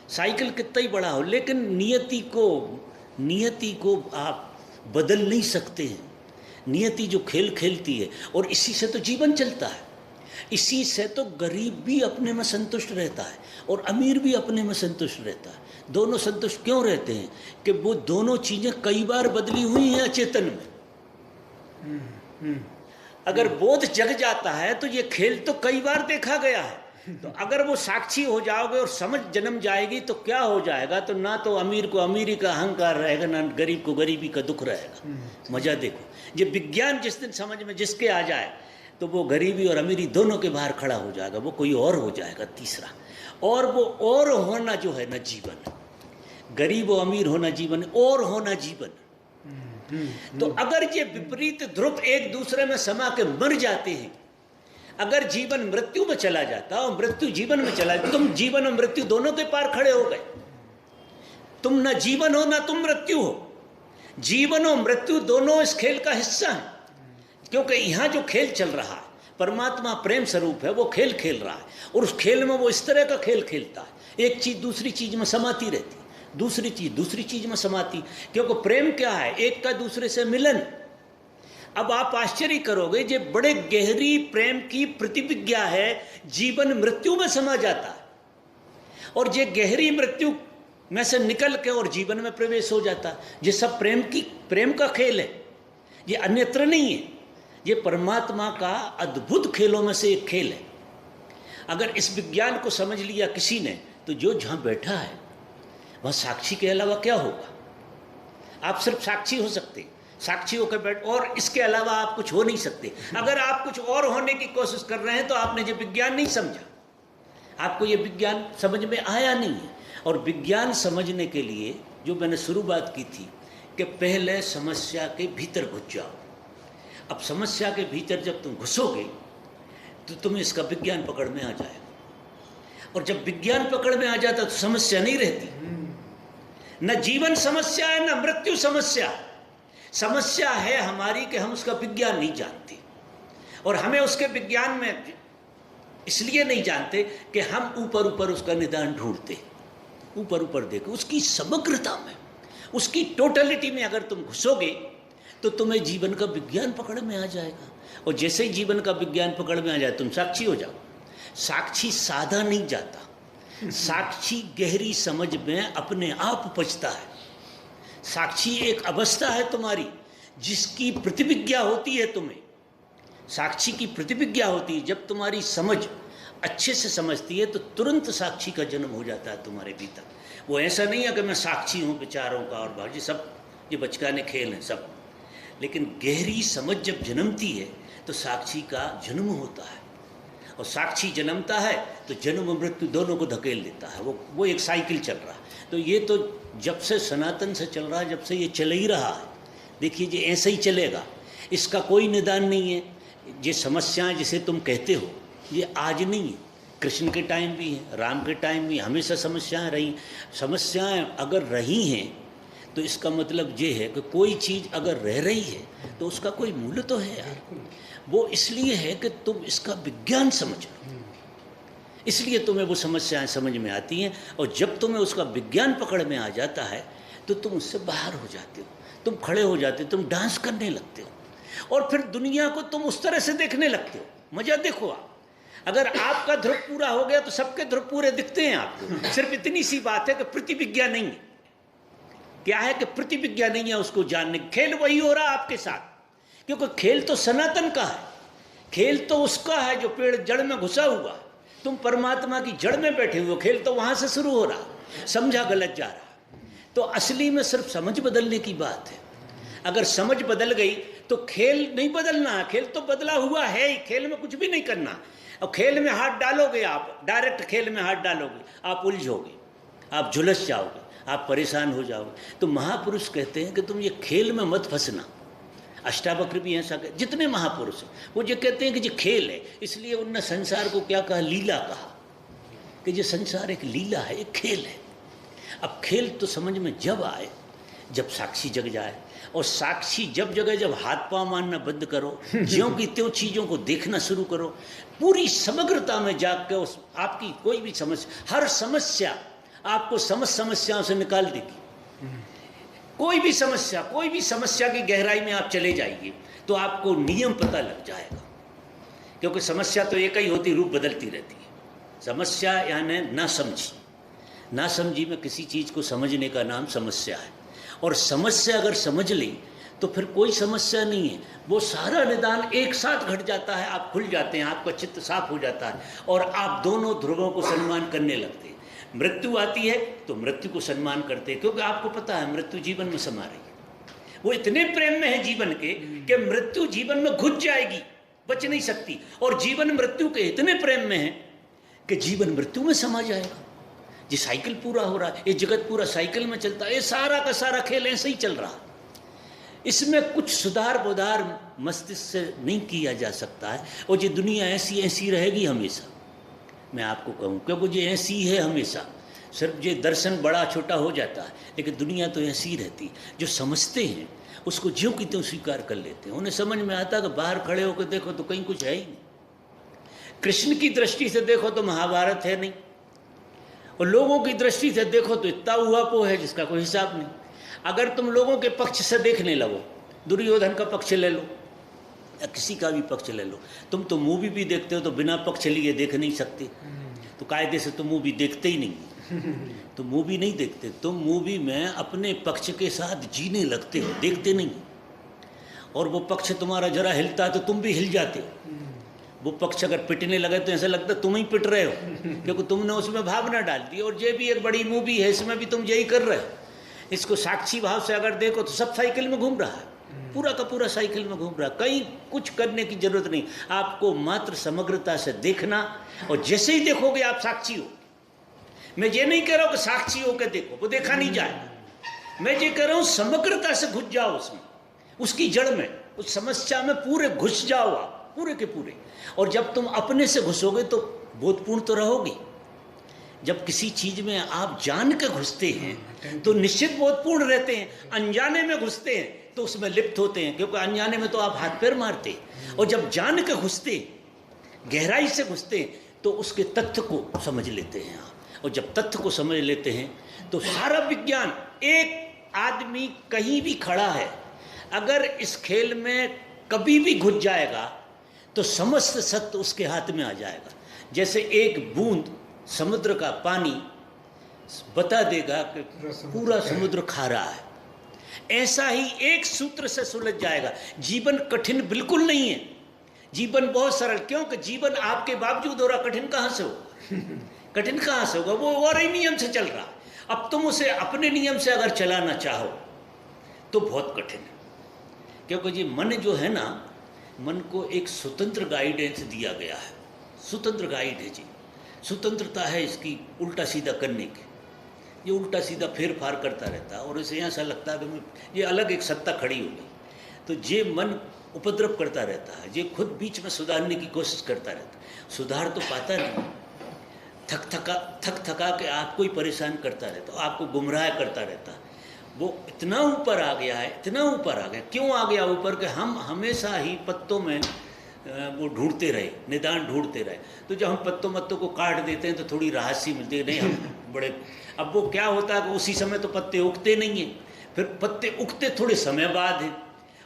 साइकिल कितना ही बड़ा हो, लेकिन नियति को आप बदल नहीं सकते हैं। नियति जो खेल खेलती है, और इसी से तो जीवन चलता है। इसी से तो गरीब भी अपने में संतुष्ट रहता है और अमीर भी अपने में संतुष्ट रहता है। दोनों संतुष्ट क्यों रहते हैं? कि वो दोनों चीज़ें कई बार बदली हुई हैं अचेतन में। अगर बोध जग जाता है तो ये खेल तो कई बार देखा गया है। तो अगर वो साक्षी हो जाओगे और समझ जन्म जाएगी तो क्या हो जाएगा? तो ना तो अमीर को अमीरी का अहंकार रहेगा, ना गरीब को गरीबी का दुख रहेगा। मजा देखो, ये विज्ञान जिस दिन समझ में जिसके आ जाए तो वो गरीबी और अमीरी दोनों के बाहर खड़ा हो जाएगा, वो कोई और हो जाएगा तीसरा। और वो और होना जो है ना जीवन, गरीब और अमीर होना जीवन, और होना जीवन। तो अगर ये विपरीत ध्रुव एक दूसरे में समा के मर जाते हैं, अगर जीवन मृत्यु में चला जाता और मृत्यु जीवन में चला जाता, तुम जीवन और मृत्यु दोनों के पार खड़े हो गए। तुम ना जीवन हो ना तुम मृत्यु हो। जीवन और मृत्यु दोनों इस खेल का हिस्सा है, क्योंकि यहाँ जो खेल चल रहा है, परमात्मा प्रेम स्वरूप है, वो खेल खेल रहा है। और उस खेल में वो इस तरह का खेल खेलता है, एक चीज दूसरी चीज में समाती रहती, दूसरी चीज में समाती। क्योंकि प्रेम क्या है? एक का दूसरे से मिलन। अब आप आश्चर्य करोगे, ये बड़े गहरी प्रेम की प्रतिविज्ञा है, जीवन मृत्यु में समा जाता है और ये गहरी मृत्यु में से निकल के और जीवन में प्रवेश हो जाता है। ये सब प्रेम का खेल है, ये अन्यत्र नहीं है। ये परमात्मा का अद्भुत खेलों में से एक खेल है। अगर इस विज्ञान को समझ लिया किसी ने, तो जो जहाँ बैठा है वह साक्षी के अलावा क्या होगा? आप सिर्फ साक्षी हो सकते, साक्षी होकर बैठ, और इसके अलावा आप कुछ हो नहीं सकते। अगर आप कुछ और होने की कोशिश कर रहे हैं तो आपने ये विज्ञान नहीं समझा, आपको ये विज्ञान समझ में आया नहीं है। और विज्ञान समझने के लिए जो मैंने शुरू बात की थी कि पहले समस्या के भीतर घुस जाओ। अब समस्या के भीतर जब तुम घुसोगे तो तुम्हें इसका विज्ञान पकड़ में आ जाएगा, और जब विज्ञान पकड़ में आ जाता तो समस्या नहीं रहती। न जीवन समस्या है, न मृत्यु समस्या। समस्या है हमारी कि हम उसका विज्ञान नहीं जानते, और हमें उसके विज्ञान में इसलिए नहीं जानते कि हम ऊपर ऊपर उसका निदान ढूंढते। ऊपर ऊपर देखो, उसकी समग्रता में, उसकी टोटलिटी में अगर तुम घुसोगे तो तुम्हें जीवन का विज्ञान पकड़ में आ जाएगा। और जैसे ही जीवन का विज्ञान पकड़ में आ जाए, तुम साक्षी हो जाओ। साक्षी साधा नहीं जाता, साक्षी गहरी समझ में अपने आप उपजता है। साक्षी एक अवस्था है तुम्हारी जिसकी प्रतिविज्ञा होती है तुम्हें। साक्षी की प्रतिविज्ञा होती है, जब तुम्हारी समझ अच्छे से समझती है तो तुरंत साक्षी का जन्म हो जाता है तुम्हारे भीतर। वो ऐसा नहीं है कि मैं साक्षी हूँ विचारों का और बाजी सब, ये बचकाने खेल हैं सब। लेकिन गहरी समझ जब जन्मती है तो साक्षी का जन्म होता है, और साक्षी जन्मता है तो जन्म और मृत्यु दोनों को धकेल देता है। वो एक साइकिल चल रहा है। तो ये तो जब से सनातन से चल रहा है, जब से ये चल ही रहा है। देखिए, ये ऐसे ही चलेगा, इसका कोई निदान नहीं है। ये समस्याएं जिसे तुम कहते हो, ये आज नहीं है, कृष्ण के टाइम भी है, राम के टाइम भी हमेशा समस्याएं रही। समस्याएं अगर रही हैं तो इसका मतलब ये है कि कोई चीज़ अगर रह रही है तो उसका कोई मूल्य तो है यार। वो इसलिए है कि तुम इसका विज्ञान समझ लो, इसलिए तुम्हें वो समस्याएं समझ में आती हैं। और जब तुम्हें उसका विज्ञान पकड़ में आ जाता है तो तुम उससे बाहर हो जाते हो, तुम खड़े हो जाते हो, तुम डांस करने लगते हो, और फिर दुनिया को तुम उस तरह से देखने लगते हो। मजा देखो, आप अगर आपका ध्रुव पूरा हो गया तो सबके ध्रुव पूरे दिखते हैं आपको। सिर्फ इतनी सी बात है कि प्रतिविज्ञा नहीं है। क्या है कि प्रतिविज्ञा नहीं है उसको जानने। खेल वही हो रहा है आपके साथ, क्योंकि खेल तो सनातन का है, खेल तो उसका है जो पेड़ जड़ में घुसा हुआ। तुम परमात्मा की जड़ में बैठे हुए, खेल तो वहां से शुरू हो रहा। समझा गलत जा रहा। तो असली में सिर्फ समझ बदलने की बात है। अगर समझ बदल गई तो खेल नहीं बदलना है, खेल तो बदला हुआ है ही। खेल में कुछ भी नहीं करना। और खेल में हाथ डालोगे, आप डायरेक्ट खेल में हाथ डालोगे, आप उलझोगे, आप झुलस जाओगे, आप परेशान हो जाओगे। तो महापुरुष कहते हैं कि तुम ये खेल में मत फंसना, अष्टावक्र भी ऐसा कहते, जितने महापुरुष हैं वो जो कहते हैं कि जो खेल है, इसलिए उनने संसार को क्या कहा, लीला कहा, कि जो संसार एक लीला है, एक खेल है। अब खेल तो समझ में जब आए जब साक्षी जग जाए, और साक्षी जब जगह जब हाथ पांव मारना बंद करो, ज्यों की त्यों चीज़ों को देखना शुरू करो, पूरी समग्रता में जाग के उस आपकी कोई भी समस्या, हर समस्या आपको समस्याओं से निकाल देगी। कोई भी समस्या की गहराई में आप चले जाइए तो आपको नियम पता लग जाएगा, क्योंकि समस्या तो एक ही होती, रूप बदलती रहती है। समस्या यानी ना समझी में किसी चीज़ को समझने का नाम समस्या है। और समस्या अगर समझ ली तो फिर कोई समस्या नहीं है, वो सारा निदान एक साथ घट जाता है, आप खुल जाते हैं, आपका चित्त साफ हो जाता है और आप दोनों ध्रुवों को सम्मान करने लगते हैं। मृत्यु आती है तो मृत्यु को सम्मान करते हैं, क्योंकि आपको पता है मृत्यु जीवन में समा रही है। वो इतने प्रेम में है जीवन के कि मृत्यु जीवन में घुस जाएगी, बच नहीं सकती, और जीवन मृत्यु के इतने प्रेम में है कि जीवन मृत्यु में समा जाएगा। ये साइकिल पूरा हो रहा है, ये जगत पूरा साइकिल में चलता है, ये सारा का सारा खेल ऐसे ही चल रहा है। इसमें कुछ सुधार बुधार मस्तिष्क से नहीं किया जा सकता है, और ये दुनिया ऐसी रहेगी हमेशा, मैं आपको कहूँ, क्योंकि ये ऐसी है हमेशा। सिर्फ ये दर्शन बड़ा छोटा हो जाता है, लेकिन दुनिया तो ऐसी रहती। जो समझते हैं उसको ज्यों की त्यों स्वीकार कर लेते हैं। उन्हें समझ में आता है कि बाहर खड़े होकर देखो तो कहीं कुछ है ही नहीं। कृष्ण की दृष्टि से देखो तो महाभारत है नहीं, और लोगों की दृष्टि से देखो तो इतना हुआ पो है जिसका कोई हिसाब नहीं। अगर तुम लोगों के पक्ष से देखने लगो, दुर्योधन का पक्ष ले लो या किसी का भी पक्ष ले लो, तुम तो मूवी भी देखते हो तो बिना पक्ष लिए देख नहीं सकते, तो कायदे से तुम मूवी देखते ही नहीं। तो मूवी नहीं देखते, तुम मूवी में अपने पक्ष के साथ जीने लगते हो, देखते नहीं। और वो पक्ष तुम्हारा जरा हिलता है तो तुम भी हिल जाते हो। वो पक्ष अगर पिटने लगे तो ऐसा लगता है तुम ही पिट रहे हो, क्योंकि तुमने उसमें भावना डाल दी। और ये भी एक बड़ी मूवी है, इसमें भी तुम यही कर रहे हो। इसको साक्षी भाव से अगर देखो तो सब साइकिल में घूम रहा है, पूरा का पूरा साइकिल में घूम रहा है। कहीं कुछ करने की जरूरत नहीं, आपको मात्र समग्रता से देखना, और जैसे ही देखोगे आप साक्षी हो। मैं ये नहीं कह रहा हूँ कि साक्षी होकर देखो, वो देखा नहीं जाएगा। मैं ये कह रहा हूँ समग्रता से घुस जाओ उसमें, उसकी जड़ में, उस समस्या में पूरे घुस जाओ आप, पूरे के पूरे। और जब तुम अपने से घुसोगे तो बोधपूर्ण तो रहोगे। जब किसी चीज में आप जान के घुसते हैं तो निश्चित बोधपूर्ण रहते हैं। अनजाने में घुसते हैं तो उसमें लिप्त होते हैं, क्योंकि अनजाने में तो आप हाथ पैर मारते। और जब जान के घुसते, गहराई से घुसते, तो उसके तथ्य को समझ लेते हैं आप। और जब तथ्य को समझ लेते हैं तो सारा विज्ञान, एक आदमी कहीं भी खड़ा है, अगर इस खेल में कभी भी घुस जाएगा तो समस्त सत्य उसके हाथ में आ जाएगा। जैसे एक बूंद समुद्र का पानी बता देगा कि पूरा समुद्र खारा है, ऐसा ही एक सूत्र से सुलझ जाएगा। जीवन कठिन बिल्कुल नहीं है, जीवन बहुत सरल। क्योंकि जीवन आपके बावजूद हो रहा, कठिन कहाँ से होगा? कठिन कहाँ से होगा? वो और ही नियम से चल रहा। अब तुम उसे अपने नियम से अगर चलाना चाहो तो बहुत कठिन है, क्योंकि ये मन जो है ना, मन को एक स्वतंत्र गाइडेंस दिया गया है। स्वतंत्र गाइड है जी, स्वतंत्रता है इसकी उल्टा सीधा करने की। ये उल्टा सीधा फेर फार करता रहता है, और इसे ऐसा लगता है कि ये अलग एक सत्ता खड़ी हो गई। तो ये मन उपद्रव करता रहता है, ये खुद बीच में सुधारने की कोशिश करता रहता है, सुधार तो पाता नहीं। थक थका के आपको ही परेशान करता रहता है, आपको गुमराह करता रहता है। वो इतना ऊपर आ गया है, इतना ऊपर आ गया। क्यों आ गया ऊपर? कि हम हमेशा ही पत्तों में वो ढूंढते रहे, निदान ढूंढते रहे। तो जब हम पत्तों को काट देते हैं तो थोड़ी राहत सी मिलती है, नहीं हम बड़े। अब वो क्या होता है कि उसी समय तो पत्ते उगते नहीं हैं, फिर पत्ते उगते थोड़े समय बाद हैं,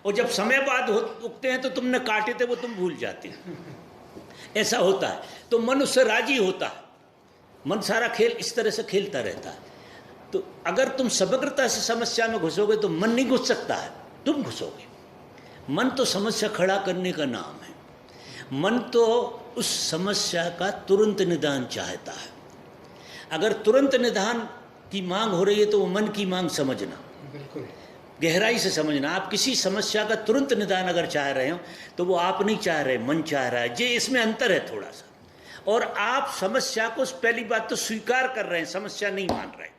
और जब समय बाद उगते हैं तो तुमने काटे थे वो तुम भूल जाते हैं। ऐसा होता है। तो मन उससे राजी होता है, मन सारा खेल इस तरह से खेलता रहता है। तो अगर तुम समग्रता से समस्या में घुसोगे तो मन नहीं घुस सकता है, तुम घुसोगे। मन तो समस्या खड़ा करने का नाम है। मन तो उस समस्या का तुरंत निदान चाहता है। अगर तुरंत निदान की मांग हो रही है तो वो मन की मांग समझना, बिल्कुल गहराई से समझना। आप किसी समस्या का तुरंत निदान अगर चाह रहे हो तो वो आप नहीं चाह रहे, मन चाह रहा है। ये इसमें अंतर है थोड़ा सा। और आप समस्या को पहली बात तो स्वीकार कर रहे हैं, समस्या नहीं मान रहे।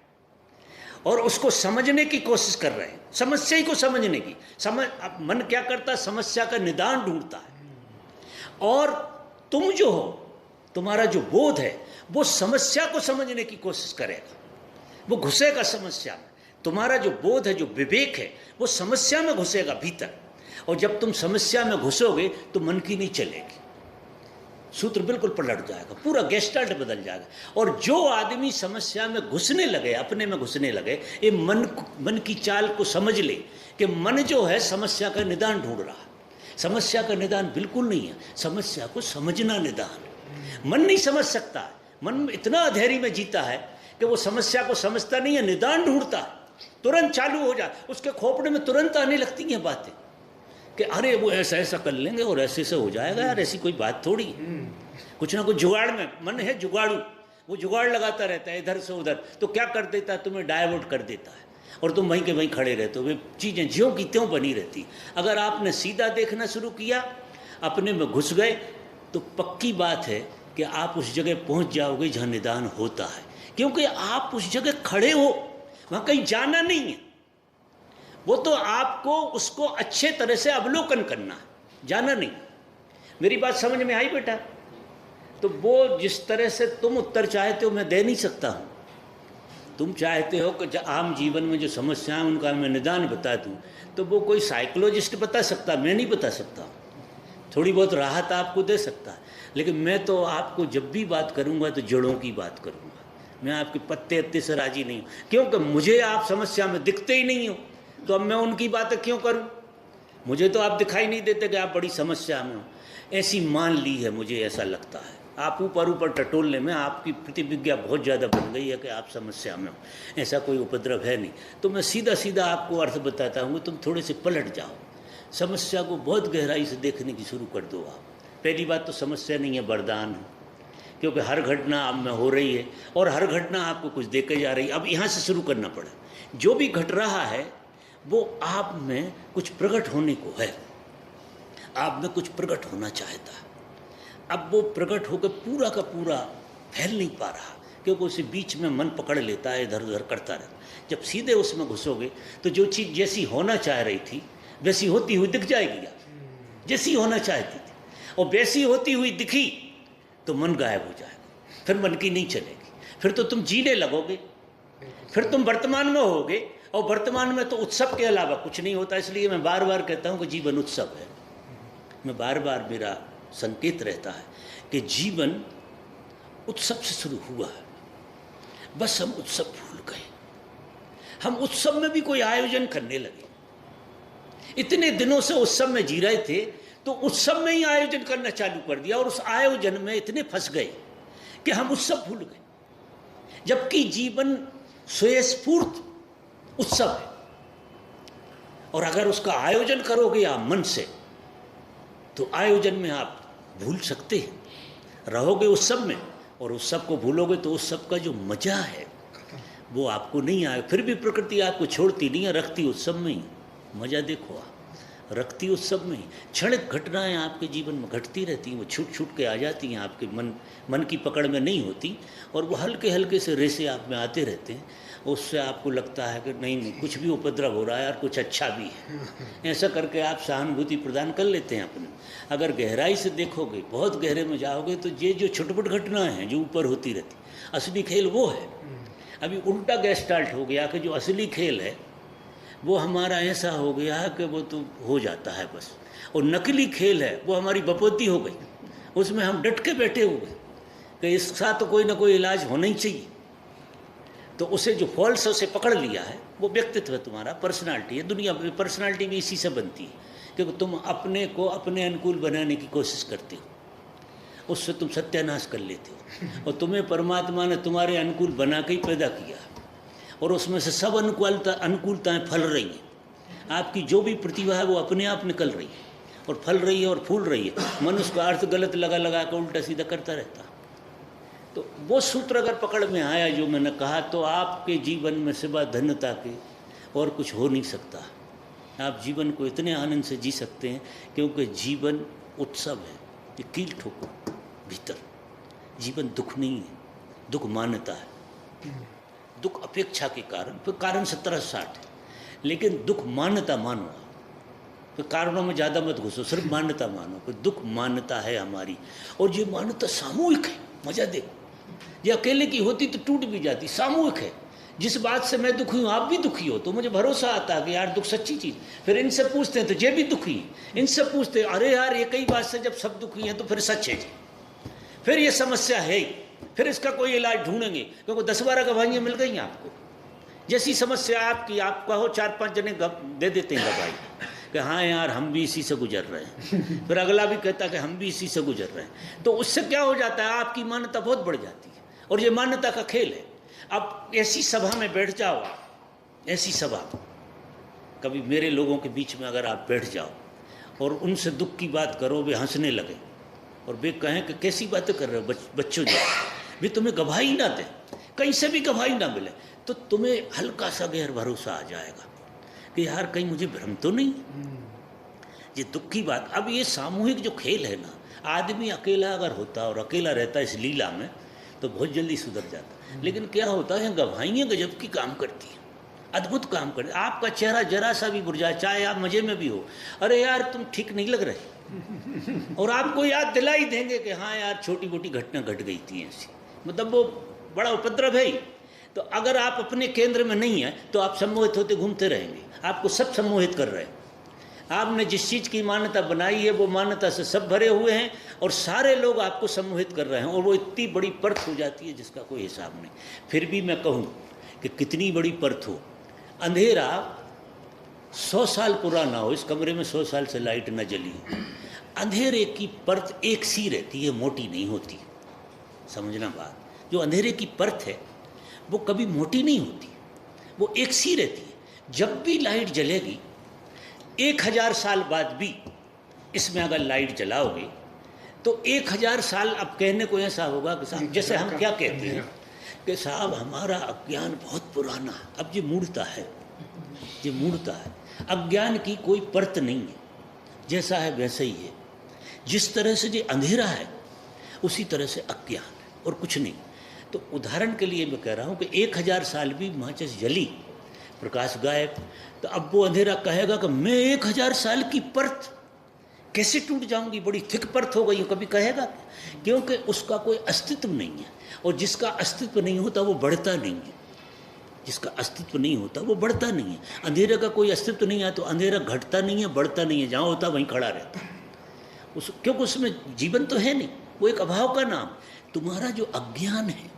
और उसको समझने की कोशिश कर रहे हैं, समस्या ही को समझने की। अब मन क्या करता है, समस्या का निदान ढूंढता है। और तुम जो हो, तुम्हारा जो बोध है वो समस्या को समझने की कोशिश करेगा, वो घुसेगा समस्या में। तुम्हारा जो बोध है, जो विवेक है, वो समस्या में घुसेगा भीतर। और जब तुम समस्या में घुसोगे तो मन की नहीं चलेगी, सूत्र बिल्कुल पलट जाएगा, पूरा गेस्टाल्ट बदल जाएगा। और जो आदमी समस्या में घुसने लगे, अपने में घुसने लगे, ये मन की चाल को समझ ले कि मन जो है समस्या का निदान ढूंढ रहा है। समस्या का निदान बिल्कुल नहीं है, समस्या को समझना निदान। मन नहीं समझ सकता है, मन इतना अधेरी में जीता है कि वो समस्या को समझता नहीं है, निदान ढूंढता है। तुरंत चालू हो जाए, उसके खोपड़े में तुरंत आने लगती हैं बातें कि अरे वो ऐसा ऐसा कर लेंगे और ऐसे ऐसे हो जाएगा। यार ऐसी कोई बात थोड़ी, कुछ ना कुछ जुगाड़ में, मन है जुगाड़ू, वो जुगाड़ लगाता रहता है इधर से उधर। तो क्या कर देता है, तुम्हें डाइवर्ट कर देता है और तुम वहीं के वहीं खड़े रहते हो। वे चीज़ें ज्यों की त्यों बनी रहती। अगर आपने सीधा देखना शुरू किया, अपने में घुस गए, तो पक्की बात है कि आप उस जगह पहुंच जाओगे जहाँ निदान होता है, क्योंकि आप उस जगह खड़े हो, वहाँ कहीं जाना नहीं है। वो तो आपको उसको अच्छे तरह से अवलोकन करना है, जाना नहीं। मेरी बात समझ में आई बेटा? तो वो जिस तरह से तुम उत्तर चाहते हो मैं दे नहीं सकता हूँ। तुम चाहते हो कि आम जीवन में जो समस्याएं उनका मैं निदान बता दूँ, तो वो कोई साइकोलॉजिस्ट बता सकता, मैं नहीं बता सकता। थोड़ी बहुत राहत आपको दे सकता है, लेकिन मैं तो आपको जब भी बात करूँगा तो जड़ों की बात करूँगा। मैं आपके पत्ते अत्ते से राजी नहीं हूँ, क्योंकि मुझे आप समस्या में दिखते ही नहीं हो, तो अब मैं उनकी बातें क्यों करूं? मुझे तो आप दिखाई नहीं देते कि आप बड़ी समस्या में हो। ऐसी मान ली है, मुझे ऐसा लगता है। आप ऊपर ऊपर टटोलने में आपकी प्रतिविज्ञा बहुत ज़्यादा बन गई है कि आप समस्या में हो, ऐसा कोई उपद्रव है नहीं। तो मैं सीधा सीधा आपको अर्थ बताता हूँ, तुम थोड़े से पलट जाओ, समस्या को बहुत गहराई से देखने की शुरू कर दो आप। पहली बात तो समस्या नहीं है, वरदान है, क्योंकि हर घटना आप में हो रही है और हर घटना आपको कुछ देके जा रही है। अब यहाँ से शुरू करना पड़ा, जो भी घट रहा है वो आप में कुछ प्रकट होने को है, आप में कुछ प्रकट होना चाहता है। अब वो प्रकट होकर पूरा का पूरा फैल नहीं पा रहा, क्योंकि उसे बीच में मन पकड़ लेता है, इधर उधर करता रहता। जब सीधे उसमें घुसोगे तो जो चीज़ जैसी होना चाह रही थी वैसी होती हुई दिख जाएगी, जैसी होना चाहती थी, और वैसी होती हुई दिखी तो मन गायब हो जाएगा, फिर मन की नहीं चलेगी, फिर तो तुम जीने लगोगे, फिर तुम वर्तमान में होगे, और वर्तमान में तो उत्सव के अलावा कुछ नहीं होता। इसलिए मैं बार बार कहता हूँ कि जीवन उत्सव है। मैं बार बार, मेरा संकेत रहता है कि जीवन उत्सव से शुरू हुआ है, बस हम उत्सव भूल गए। हम उत्सव में भी कोई आयोजन करने लगे, इतने दिनों से उत्सव में जी रहे थे तो उत्सव में ही आयोजन करना चालू कर दिया, और उस आयोजन में इतने फंस गए कि हम उत्सव भूल गए, जबकि जीवन स्वयस्फूर्त उत्सव है। और अगर उसका आयोजन करोगे आप मन से, तो आयोजन में आप भूल सकते हैं, रहोगे उत्सव में, और उत्सव को भूलोगे तो उत्सव का जो मजा है वो आपको नहीं आए। फिर भी प्रकृति आपको छोड़ती नहीं है, रखती उत्सव में ही। मजा देखो आप, रखती उत्सव में ही। क्षणिक घटनाएं आपके जीवन में घटती रहती हैं, वो छूट छूट के आ जाती हैं, आपके मन की पकड़ में नहीं होती, और वो हल्के हल्के से रेसे आप में आते रहते हैं। उससे आपको लगता है कि नहीं कुछ भी उपद्रव हो रहा है और कुछ अच्छा भी है। ऐसा करके आप सहानुभूति प्रदान कर लेते हैं अपने। अगर गहराई से देखोगे, बहुत गहरे में जाओगे, तो ये जो छुटपुट घटनाएं हैं जो ऊपर होती रहती, असली खेल वो है। अभी उल्टा गेस्टाल्ट हो गया कि जो असली खेल है वो हमारा ऐसा हो गया है कि वो तो हो जाता है बस, और नकली खेल है वो हमारी बपोती हो गई, उसमें हम डट के बैठे हुए कि इसका तो कोई ना कोई इलाज होना ही चाहिए। तो उसे जो फॉल्स उसे पकड़ लिया है, वो व्यक्तित्व है तुम्हारा, पर्सनालिटी है। दुनिया में पर्सनालिटी भी इसी से बनती है, क्योंकि तुम अपने को अपने अनुकूल बनाने की कोशिश करते हो, उससे तुम सत्यानाश कर लेते हो। और तुम्हें परमात्मा ने तुम्हारे अनुकूल बना के ही पैदा किया, और उसमें से सब अनुकूलताएँ फल रही हैं। आपकी जो भी प्रतिभा है वो अपने आप निकल रही है और फल रही है और फूल रही है। मनुष्य का अर्थ गलत लगा कर उल्टा सीधा करता रहता। तो वो सूत्र अगर पकड़ में आया जो मैंने कहा, तो आपके जीवन में सिवा धन्यता के और कुछ हो नहीं सकता। आप जीवन को इतने आनंद से जी सकते हैं, क्योंकि जीवन उत्सव है। ये कील ठोको भीतर, जीवन दुख नहीं है, दुख मान्यता है। दुख अपेक्षा के कारण, फिर कारण 70-60 है, लेकिन दुख मान्यता मानो, फिर कारणों में ज़्यादा मत घुसो, सिर्फ मान्यता मानो। फिर दुख मान्यता है हमारी, और ये मान्यता सामूहिक है। मजा देखो, ये अकेले की होती तो टूट भी जाती, सामूहिक है। जिस बात से मैं दुखी हूँ, आप भी दुखी हो, तो मुझे भरोसा आता है कि यार दुख सच्ची चीज़। फिर इनसे पूछते हैं तो ये भी दुखी है, इनसे पूछते हैं अरे यार ये कई बात से जब सब दुखी हैं तो फिर सच है जी, फिर ये समस्या है, फिर इसका कोई इलाज ढूंढेंगे, क्योंकि 10-12 गवाहियाँ मिल गई आपको। जैसी समस्या आपकी, आप कहो 4-5 जने दे देते हैं गवाही कि हाँ यार हम भी इसी से गुजर रहे हैं, फिर अगला भी कहता कि हम भी इसी से गुजर रहे हैं। तो उससे क्या हो जाता है, आपकी मान्यता बहुत बढ़ जाती है, और ये मान्यता का खेल है। अब ऐसी सभा में बैठ जाओ, ऐसी सभा, कभी मेरे लोगों के बीच में अगर आप बैठ जाओ और उनसे दुख की बात करो, वे हंसने लगे और वे कहें कि कैसी बातें कर रहे हो बच्चों जी, वे तुम्हें गवाही ना दें, कहीं से भी गवाही ना मिले, तो तुम्हें हल्का सा गैर भरोसा आ जाएगा कि यार कहीं मुझे भ्रम तो नहीं। ये दुख की बात, अब ये सामूहिक जो खेल है ना, आदमी अकेला अगर होता और अकेला रहता इस लीला में तो बहुत जल्दी सुधर जाता। लेकिन क्या होता है, गवाहियाँ गजब की काम करती हैं, अद्भुत काम करती। आपका चेहरा जरा सा भी बुरझाए, चाहे आप मजे में भी हो, अरे यार तुम ठीक नहीं लग रहे, और आपको याद दिला ही देंगे कि हाँ यार छोटी मोटी घटना घट गई थी ऐसी, मतलब वो बड़ा उपद्रव है। तो अगर आप अपने केंद्र में नहीं हैं तो आप सम्मोहित होते घूमते रहेंगे, आपको सब सम्मोहित कर रहे हैं। आपने जिस चीज़ की मान्यता बनाई है वो मान्यता से सब भरे हुए हैं, और सारे लोग आपको सम्मोहित कर रहे हैं, और वो इतनी बड़ी परत हो जाती है जिसका कोई हिसाब नहीं। फिर भी मैं कहूँ कि कितनी बड़ी परत हो, अंधेरा 100 साल पुराना हो, इस कमरे में 100 साल से लाइट न जली हो, अंधेरे की परत एक सी रहती है, मोटी नहीं होती। समझना बात, जो अंधेरे की परत है वो कभी मोटी नहीं होती, वो एक सी रहती है। जब भी लाइट जलेगी, 1000 साल बाद भी इसमें अगर लाइट जलाओगे तो 1000 साल अब कहने को ऐसा होगा कि साहब, जैसे हम क्या कहते हैं कि साहब हमारा अज्ञान बहुत पुराना है, अब ये मूढ़ता है, ये मूढ़ता है। अज्ञान की कोई परत नहीं है, जैसा है वैसा ही है। जिस तरह से ये अंधेरा है उसी तरह से अज्ञान है, और कुछ नहीं। तो उदाहरण के लिए मैं कह रहा हूँ कि 1000 साल भी माचिस जली, प्रकाश गायब, तो अब वो अंधेरा कहेगा कि मैं 1000 साल की परत कैसे टूट जाऊंगी, बड़ी थिक परत हो गई, कभी कहेगा? क्योंकि उसका कोई अस्तित्व नहीं है, और जिसका अस्तित्व नहीं होता वो बढ़ता नहीं है, जिसका अस्तित्व नहीं होता वो बढ़ता नहीं है। अंधेरे का कोई अस्तित्व नहीं है तो अंधेरा घटता नहीं है, बढ़ता नहीं है, जहाँ होता वहीं खड़ा रहता है क्योंकि उसमें जीवन तो है नहीं, वो एक अभाव का नाम। तुम्हारा जो अज्ञान है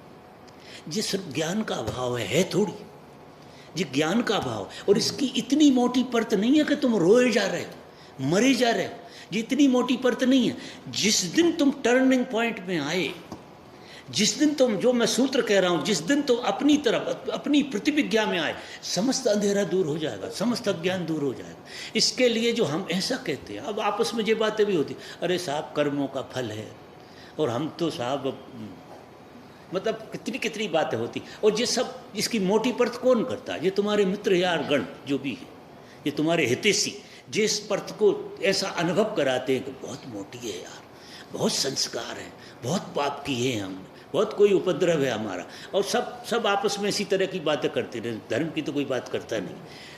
ये सिर्फ ज्ञान का अभाव है थोड़ी, ये ज्ञान का अभाव, और इसकी इतनी मोटी परत नहीं है कि तुम रोए जा रहे हो, मरे जा रहे हो, ये इतनी मोटी परत नहीं है। जिस दिन तुम टर्निंग पॉइंट में आए, जिस दिन तुम, जो मैं सूत्र कह रहा हूँ, जिस दिन तुम अपनी तरफ, अपनी प्रतिविज्ञा में आए, समस्त अंधेरा दूर हो जाएगा, समस्त अज्ञान दूर हो जाएगा। इसके लिए जो हम ऐसा कहते हैं, अब आपस में ये बातें भी होती, अरे साहब कर्मों का फल है, और हम तो साहब, मतलब कितनी कितनी बातें होती, और ये सब, इसकी मोटी परत कौन करता है? ये तुम्हारे मित्र यार गण जो भी है, ये तुम्हारे हितैषी, जिस परत को ऐसा अनुभव कराते हैं कि बहुत मोटी है यार, बहुत संस्कार है, बहुत पाप किए हैं हमने, बहुत कोई उपद्रव है हमारा, और सब आपस में इसी तरह की बातें करते रहे, धर्म की तो कोई बात करता नहीं।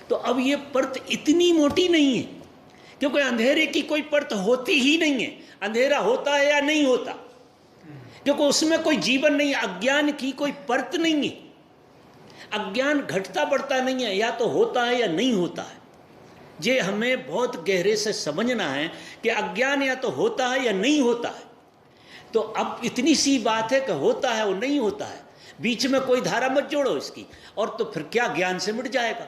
तो अब ये परत इतनी मोटी नहीं है, क्योंकि अंधेरे की कोई परत होती ही नहीं है। अंधेरा होता है या नहीं होता, क्योंकि उसमें कोई जीवन नहीं है। अज्ञान की कोई परत नहीं है, अज्ञान घटता बढ़ता नहीं है, या तो होता है या नहीं होता है। ये हमें बहुत गहरे से समझना है कि अज्ञान या तो होता है या नहीं होता है। तो अब इतनी सी बात है कि होता है और नहीं होता है, बीच में कोई धारा मत जोड़ो इसकी, और तो फिर क्या ज्ञान से मिट जाएगा।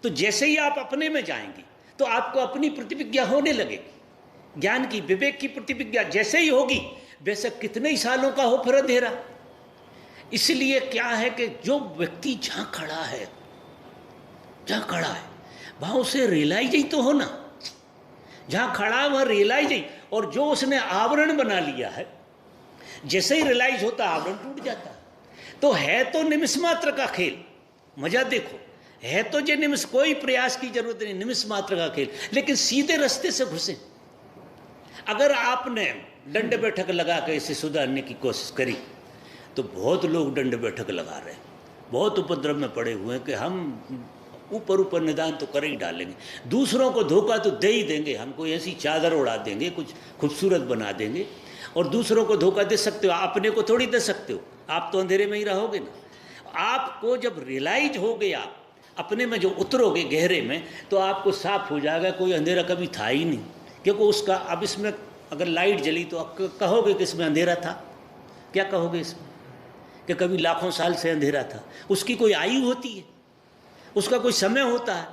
तो जैसे ही आप अपने में जाएंगे तो आपको अपनी प्रतिविज्ञा होने लगेगी, ज्ञान की, विवेक की प्रतिविज्ञा जैसे ही होगी, वैसे कितने ही सालों का हो फिर अंधेरा। इसलिए क्या है कि जो व्यक्ति जहाँ खड़ा है, जहाँ खड़ा है वहाँ उसे रियलाइज ही तो होना, जहाँ खड़ा है वहाँ रियलाइज ही, और जो उसने आवरण बना लिया है, जैसे ही रियलाइज होता आवरण टूट जाता है। तो है तो निमिष मात्र का खेल, मजा देखो, है तो जो निमिष, कोई प्रयास की जरूरत नहीं, निमिष मात्र का खेल, लेकिन सीधे रास्ते से घुसे। अगर आपने दंड बैठक लगा के इसे सुधारने की कोशिश करी तो बहुत लोग दंड बैठक लगा रहे हैं, बहुत उपद्रव में पड़े हुए हैं कि हम ऊपर ऊपर निदान तो कर ही डालेंगे, दूसरों को धोखा तो दे ही देंगे, हम कोई ऐसी चादर उड़ा देंगे, कुछ खूबसूरत बना देंगे और दूसरों को धोखा दे सकते हो, अपने को थोड़ी दे सकते हो, आप तो अंधेरे में ही रहोगे ना। आपको जब रियलाइज हो गया, अपने में जो उतरोगे गहरे में, तो आपको साफ हो जाएगा कोई अंधेरा कभी था ही नहीं, क्योंकि उसका अब इसमें अगर लाइट जली तो आप कहोगे कि इसमें अंधेरा था, क्या कहोगे इसमें कि कभी लाखों साल से अंधेरा था। उसकी कोई आयु होती है, उसका कोई समय होता है,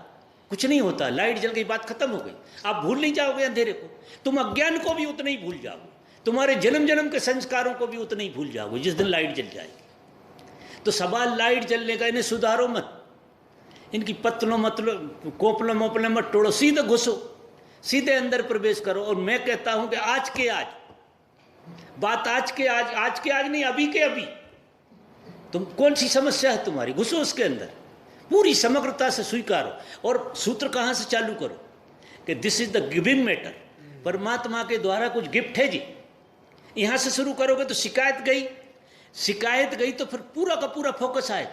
कुछ नहीं होता। लाइट जल गई, बात खत्म हो गई, आप भूल नहीं जाओगे अंधेरे को, तुम अज्ञान को भी उतना ही भूल जाओगे, तुम्हारे जन्म जन्म के संस्कारों को भी उतना ही भूल जाओगे जिस दिन लाइट जल जाएगी। तो सवाल लाइट जलने का, इन्हें सुधारो मत, इनकी पतलों मतलब कोपलों मोपले मत तोड़ो, सीधे घुसो, सीधे अंदर प्रवेश करो। और मैं कहता हूं कि आज के आज, बात आज के आज नहीं, अभी के अभी, तुम कौन सी समस्या है तुम्हारी, घुसो उसके अंदर, पूरी समग्रता से स्वीकारो। और सूत्र कहां से चालू करो कि this is the giving matter, परमात्मा के द्वारा कुछ गिफ्ट है जी, यहां से शुरू करोगे तो शिकायत गई तो फिर पूरा का पूरा फोकस आएगा,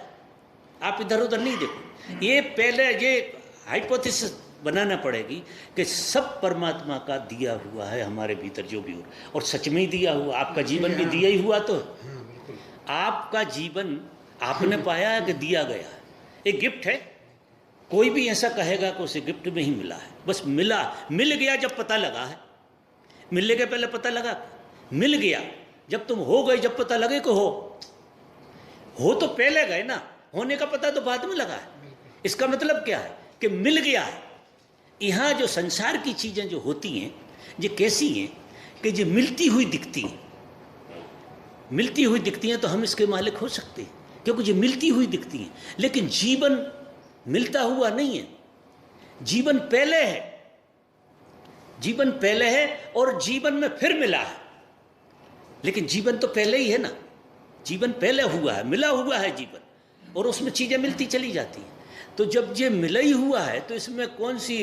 आप इधर उधर नहीं देखो। ये पहले ये हाइपोथेसिस बनाना पड़ेगी कि सब परमात्मा का दिया हुआ है हमारे भीतर जो भी हो, और सच में ही दिया हुआ, आपका जीवन भी दिया ही हुआ, तो आपका जीवन आपने पाया है कि दिया गया है, एक गिफ्ट है। कोई भी ऐसा कहेगा कि उसे गिफ्ट में ही मिला है, बस मिल गया जब पता लगा है, मिलने के पहले पता लगा, मिल गया जब तुम हो गए, जब पता लगे कि हो तो पहले गए ना, होने का पता तो बाद में लगा है। इसका मतलब क्या है कि मिल गया है। यहाँ जो संसार की चीज़ें जो होती हैं, ये कैसी हैं कि ये मिलती हुई दिखती हैं, तो हम इसके मालिक हो सकते हैं क्योंकि ये मिलती हुई दिखती हैं। लेकिन जीवन मिलता हुआ नहीं है, जीवन पहले है और जीवन में फिर मिला है। लेकिन जीवन तो पहले ही है ना, जीवन पहले हुआ है, मिला हुआ है जीवन, और उसमें चीज़ें मिलती चली जाती हैं। तो जब ये मिला ही हुआ है तो इसमें कौन सी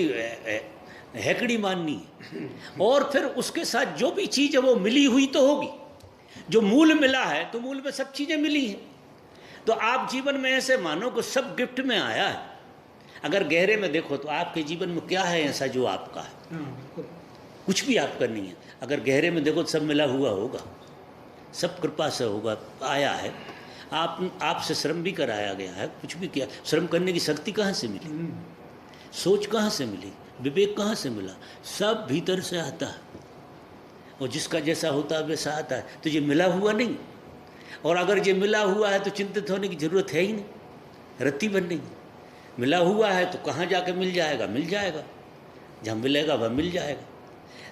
हैकड़ी माननी है। और फिर उसके साथ जो भी चीज़ है वो मिली हुई तो होगी, जो मूल मिला है तो मूल में सब चीज़ें मिली हैं। तो आप जीवन में ऐसे मानो कि सब गिफ्ट में आया है। अगर गहरे में देखो तो आपके जीवन में क्या है ऐसा जो आपका है, कुछ भी आपका नहीं है। अगर गहरे में देखो तो सब मिला हुआ होगा, सब कृपा से होगा, आया है। आपसे श्रम भी कराया गया है, कुछ भी किया, श्रम करने की शक्ति कहाँ से मिली, सोच कहाँ से मिली, विवेक कहाँ से मिला, सब भीतर से आता है। और जिसका जैसा होता है वैसा आता है। तो ये मिला हुआ नहीं, और अगर ये मिला हुआ है तो चिंतित होने की जरूरत है ही नहीं, रत्ती बनने की। मिला हुआ है तो कहाँ जाके मिल जाएगा, जहाँ मिलेगा वह मिल जाएगा।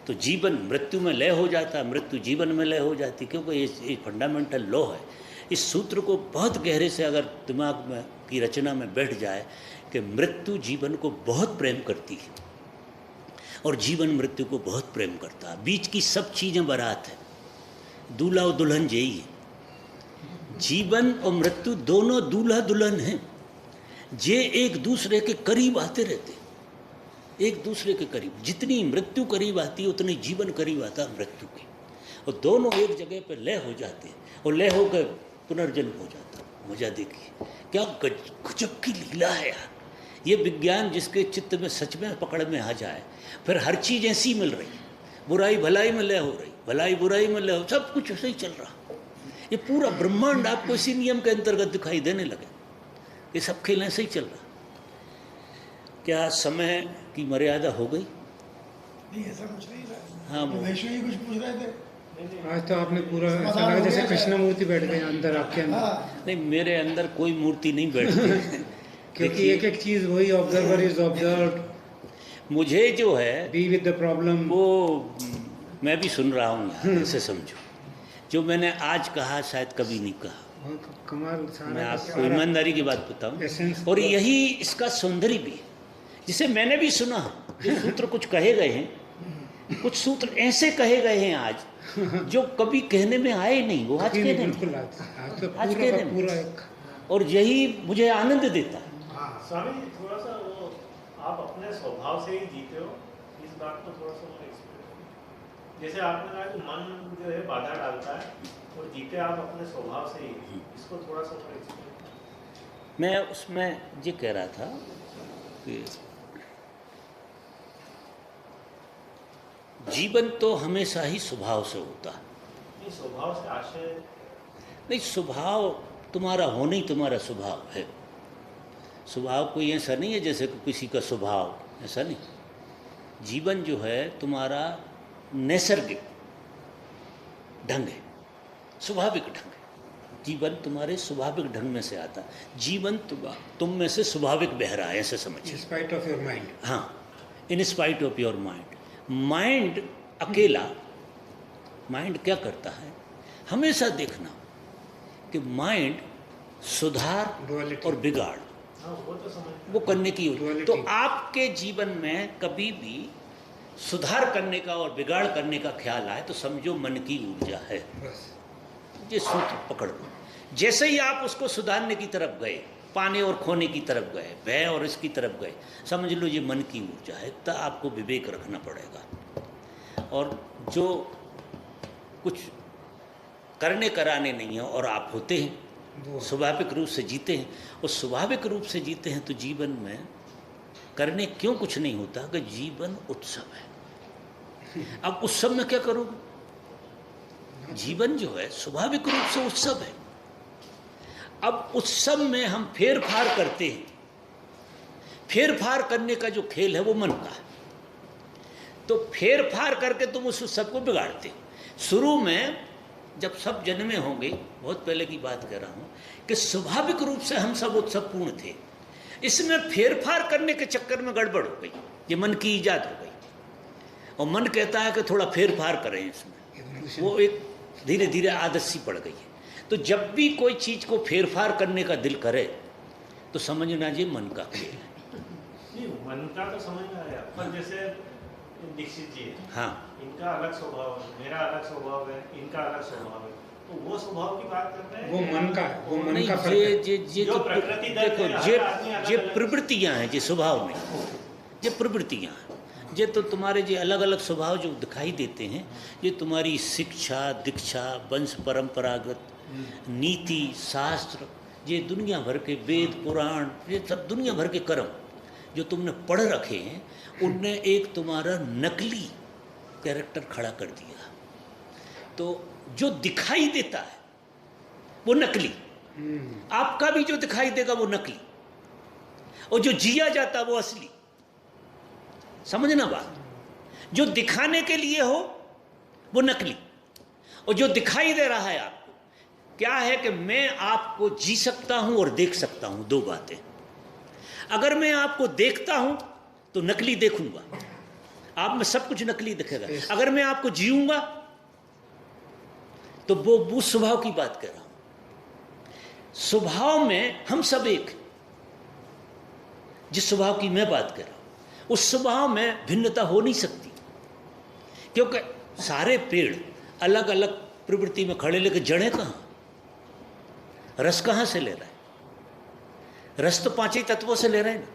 तो जीवन मृत्यु में लय हो जाता है, मृत्यु जीवन में लय हो जाती, क्योंकि ये फंडामेंटल लॉ है। इस सूत्र को बहुत गहरे से अगर दिमाग में की रचना में बैठ जाए कि मृत्यु जीवन को बहुत प्रेम करती है और जीवन मृत्यु को बहुत प्रेम करता है। बीच की सब चीज़ें बारात है, दूल्हा और दुल्हन यही है। जीवन और मृत्यु दोनों दूल्हा दुल्हन हैं, जे एक दूसरे के करीब आते रहते, एक दूसरे के करीब। जितनी मृत्यु करीब आती है उतनी जीवन करीब आता है मृत्यु के, और दोनों एक जगह पर लय हो जाते हैं, और लय होकर पुनर्जन्म हो जाता है। मजा देखिए, क्या गजब की लीला है यार। ये विज्ञान जिसके चित्त में सच में पकड़ में आ जाए, फिर हर चीज़ ऐसी मिल रही, बुराई भलाई में लय हो रही, भलाई बुराई में लय हो, सब कुछ ऐसे ही चल रहा। ये पूरा ब्रह्मांड आपको इसी नियम के अंतर्गत दिखाई देने लगे। ये सब खेल ऐसे ही चल रहा। क्या समय की मर्यादा हो गई? नहीं, ऐसा कुछ नहीं था। हाँ, वैश्वी कुछ पूछ रहे थे। आज तो आपने पूरा ऐसा लगा जैसे कृष्ण मूर्ति बैठ गए अंदर आपके अंदर। नहीं, मेरे अंदर कोई मूर्ति नहीं बैठती क्योंकि एक एक चीज वही, ऑब्जर्वर इज ऑब्जर्व्ड। मुझे जो है बी विद द प्रॉब्लम, वो मैं भी सुन रहा हूँ यार, ऐसे समझो। जो मैंने आज कहा शायद कभी नहीं कहा। कमाल। मैं आपको ईमानदारी की बात बताऊँ, और यही इसका सौंदर्य भी है, जिसे मैंने भी सुना। जो सूत्र कुछ कहे गए हैं, कुछ सूत्र ऐसे कहे गए हैं आज जो कभी कहने में आए नहीं, वो आज कहने में, आज कहने में, और यही मुझे आनंद देता है। स्वामी जी, थोड़ा सा वो आप अपने स्वभाव से ही जीते हो, इस बात को थोड़ा सा और एक्सप्लेन। जैसे आपने कहा कि मन जो है बाधा डालता है, और जीते आप अपने स्वभाव से ही, इसको थोड़ा सा और एक्सप्लेन। मैं उसमें ये कह रहा था कि जीवन तो हमेशा ही स्वभाव से होता है। ये स्वभाव से आशय नहीं, स्वभाव तुम्हारा होना ही तुम्हारा स्वभाव है। स्वभाव कोई ऐसा नहीं है जैसे कि किसी का स्वभाव, ऐसा नहीं। जीवन जो है तुम्हारा नैसर्गिक ढंग है, स्वाभाविक ढंग है। जीवन तुम्हारे स्वाभाविक ढंग में से आता है। जीवन तुम में से स्वाभाविक बह रहा है, ऐसे समझिए। In spite of your mind. हाँ, in spite of your mind. Mind अकेला, माइंड क्या करता है, हमेशा देखना कि माइंड सुधार Duality. और बिगाड़ हाँ वो तो समझ वो करने की होती है। Duality. तो आपके जीवन में कभी भी सुधार करने का और बिगाड़ करने का ख्याल आए तो समझो मन की ऊर्जा है। बस ये सूत्र पकड़ लो। जैसे ही आप उसको सुधारने की तरफ गए, पाने और खोने की तरफ गए, भय और इसकी तरफ गए, समझ लो ये मन की ऊर्जा है। तब आपको विवेक रखना पड़ेगा। और जो कुछ करने कराने नहीं है और आप होते हैं, वो स्वाभाविक रूप से जीते हैं, और स्वाभाविक रूप से जीते हैं तो जीवन में करने क्यों कुछ नहीं होता कि जीवन उत्सव है। अब उत्सव में क्या करोगे? जीवन जो है स्वाभाविक रूप से उत्सव है। अब उत्सव में हम फेर फार करते हैं। फेर फार करने का जो खेल है वो मन का है। तो फेर फार करके तुम उस उत्सव को बिगाड़ते हो। शुरू में जब सब जन्मे होंगे, बहुत पहले की बात कह रहा हूँ, कि स्वाभाविक रूप से हम सब उत्सव पूर्ण थे। इसमें फेरफार करने के चक्कर में गड़बड़ हो गई, ये मन की ईजाद हो गई। और मन कहता है कि थोड़ा फेरफार करें इसमें, Evolution. वो एक धीरे धीरे आदत सी पड़ गई है। तो जब भी कोई चीज़ को फेरफार करने का दिल करे तो समझना जी मन का खेल है। नहीं, मन का तो समझ में आया, पर जैसे दीक्षित जी है, हाँ, इनका अलग स्वभाव है, मेरा अलग स्वभाव है, इनका अलग स्वभाव है, तो वो स्वभाव की बात कर रहे हैं। वो मन का है, वो मन नहीं, का फर्क है। ये जो प्रकृति दत्त देखो, है, हर आदमी अलग ये अलग- प्रवृत्तियां हैं, ये स्वभाव नहीं, ये प्रवृत्तियां हैं। ये तो तुम्हारे जो अलग अलग स्वभाव जो दिखाई देते हैं, ये तुम्हारी शिक्षा दीक्षा, वंश परंपरागत नीति शास्त्र, ये दुनिया भर के वेद पुराण, ये सब दुनिया भर के कर्म जो तुमने पढ़ रखे हैं, उनने एक तुम्हारा नकली कैरेक्टर खड़ा कर दिया। तो जो दिखाई देता है वो नकली, आपका भी जो दिखाई देगा वो नकली, और जो जिया जाता वो असली। समझना बात, जो दिखाने के लिए हो वो नकली, और जो दिखाई दे रहा है आपको, क्या है कि मैं आपको जी सकता हूं और देख सकता हूं, दो बातें। अगर मैं आपको देखता हूं तो नकली देखूंगा, आप में सब कुछ नकली दिखेगा। अगर मैं आपको जीऊंगा तो वो स्वभाव की बात कर रहा हूं। स्वभाव में हम सब एक, जिस स्वभाव की मैं बात कर रहा हूं उस स्वभाव में भिन्नता हो नहीं सकती, क्योंकि सारे पेड़ अलग अलग प्रवृत्ति में खड़े, लेकर जड़ें कहां, रस कहां से ले रहा है? रस तो पांच ही तत्वों से ले रहे हैं ना।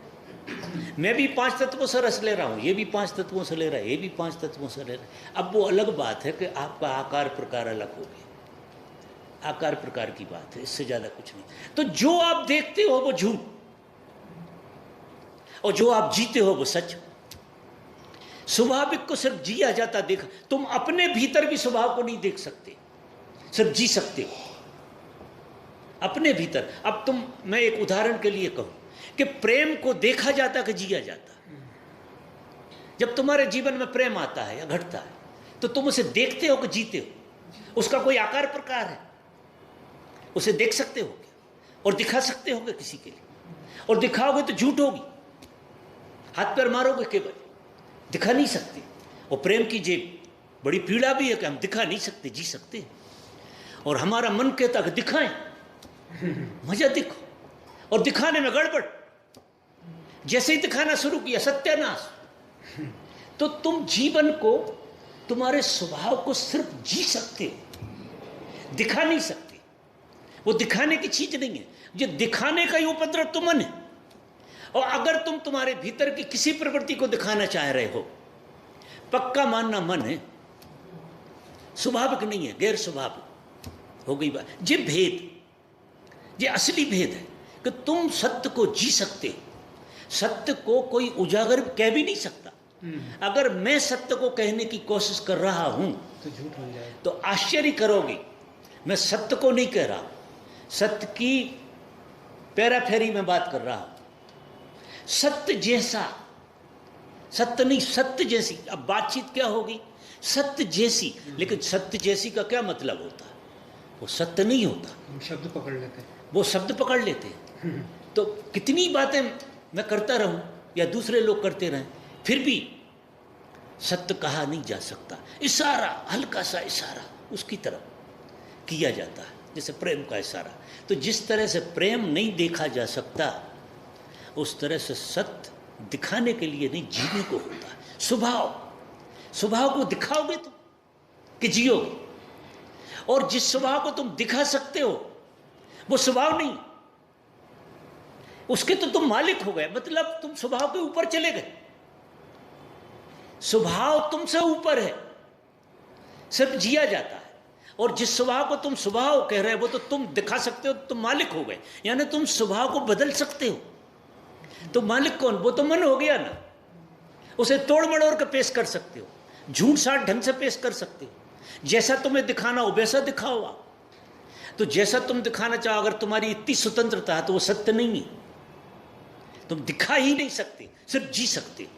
मैं भी पांच तत्वों से रस ले रहा हूं, ये भी पांच तत्वों से ले रहा है, ये भी पांच तत्वों से ले रहा है। अब वो अलग बात है कि आपका आकार प्रकार अलग हो गया, आकार प्रकार की बात है, इससे ज्यादा कुछ नहीं। तो जो आप देखते हो वो झूठ, और जो आप जीते हो वो सच। स्वाभाविक को सिर्फ जिया जाता देखा, तुम अपने भीतर भी स्वभाव को नहीं देख सकते, सिर्फ जी सकते हो अपने भीतर। अब तुम, मैं एक उदाहरण के लिए कहूं कि प्रेम को देखा जाता कि जिया जाता। जब तुम्हारे जीवन में प्रेम आता है या घटता है तो तुम उसे देखते हो कि जीते हो? उसका कोई आकार प्रकार है? उसे देख सकते हो क्या और दिखा सकते होगे किसी के लिए? और दिखाओगे तो झूठ होगी, हाथ पैर मारोगे केवल, दिखा नहीं सकते। और प्रेम की जे बड़ी पीड़ा भी है कि हम दिखा नहीं सकते, जी सकते हैं। और हमारा मन कहता कि दिखाएं, मजा दिखो, और दिखाने में गड़बड़। जैसे ही दिखाना शुरू किया सत्यानाश। तो तुम जीवन को, तुम्हारे स्वभाव को सिर्फ जी सकते हो, दिखा नहीं सकते। वो दिखाने की चीज नहीं है, जो दिखाने का ही उपद्रव तो मन है। और अगर तुम तुम्हारे भीतर की किसी प्रवृत्ति को दिखाना चाह रहे हो, पक्का मानना मन है, स्वाभाविक नहीं है, गैर स्वाभाविक हो गई बात। ये भेद, ये असली भेद है कि तुम सत्य को जी सकते हो। सत्य को कोई उजागर कह भी नहीं सकता। अगर मैं सत्य को कहने की कोशिश कर रहा हूं तो झूठ हो जाए। तो आश्चर्य करोगे, मैं सत्य को नहीं कह रहा, सत्य की पैराफेरी में बात कर रहा हूं। सत्य जैसा, सत्य नहीं, सत्य जैसी। अब बातचीत क्या होगी, सत्य जैसी। लेकिन सत्य जैसी का क्या मतलब होता है, वो सत्य नहीं होता। हम शब्द पकड़ लेते हैं। वो शब्द पकड़ लेते हैं। तो कितनी बातें मैं करता रहूं या दूसरे लोग करते रहें, फिर भी सत्य कहा नहीं जा सकता। इशारा, हल्का सा इशारा उसकी तरफ किया जाता है, जैसे प्रेम का इशारा। तो जिस तरह से प्रेम नहीं देखा जा सकता, उस तरह से सत्य दिखाने के लिए नहीं, जीने को होता है। स्वभाव को दिखाओगे तुम कि जियोगे। और जिस स्वभाव को तुम दिखा सकते हो वो स्वभाव नहीं, उसके तो तुम मालिक हो गए। मतलब तुम स्वभाव के ऊपर चले गए। स्वभाव तुमसे ऊपर है, सिर्फ जिया जाता है। और जिस स्वभाव को तुम स्वभाव कह रहे हो वो तो तुम दिखा सकते हो, तुम मालिक हो गए। यानी तुम स्वभाव को बदल सकते हो। तो मालिक कौन, वो तो मन हो गया ना। उसे तोड़ मड़ोड़ कर पेश कर सकते हो, झूठ साठ ढंग से पेश कर सकते हो। जैसा तुम्हें दिखाना हो वैसा दिखाओ आप। तो जैसा तुम दिखाना चाहो, अगर तुम्हारी इतनी स्वतंत्रता है तो वो सत्य नहीं है। तुम दिखा ही नहीं सकते, सिर्फ जी सकते हो।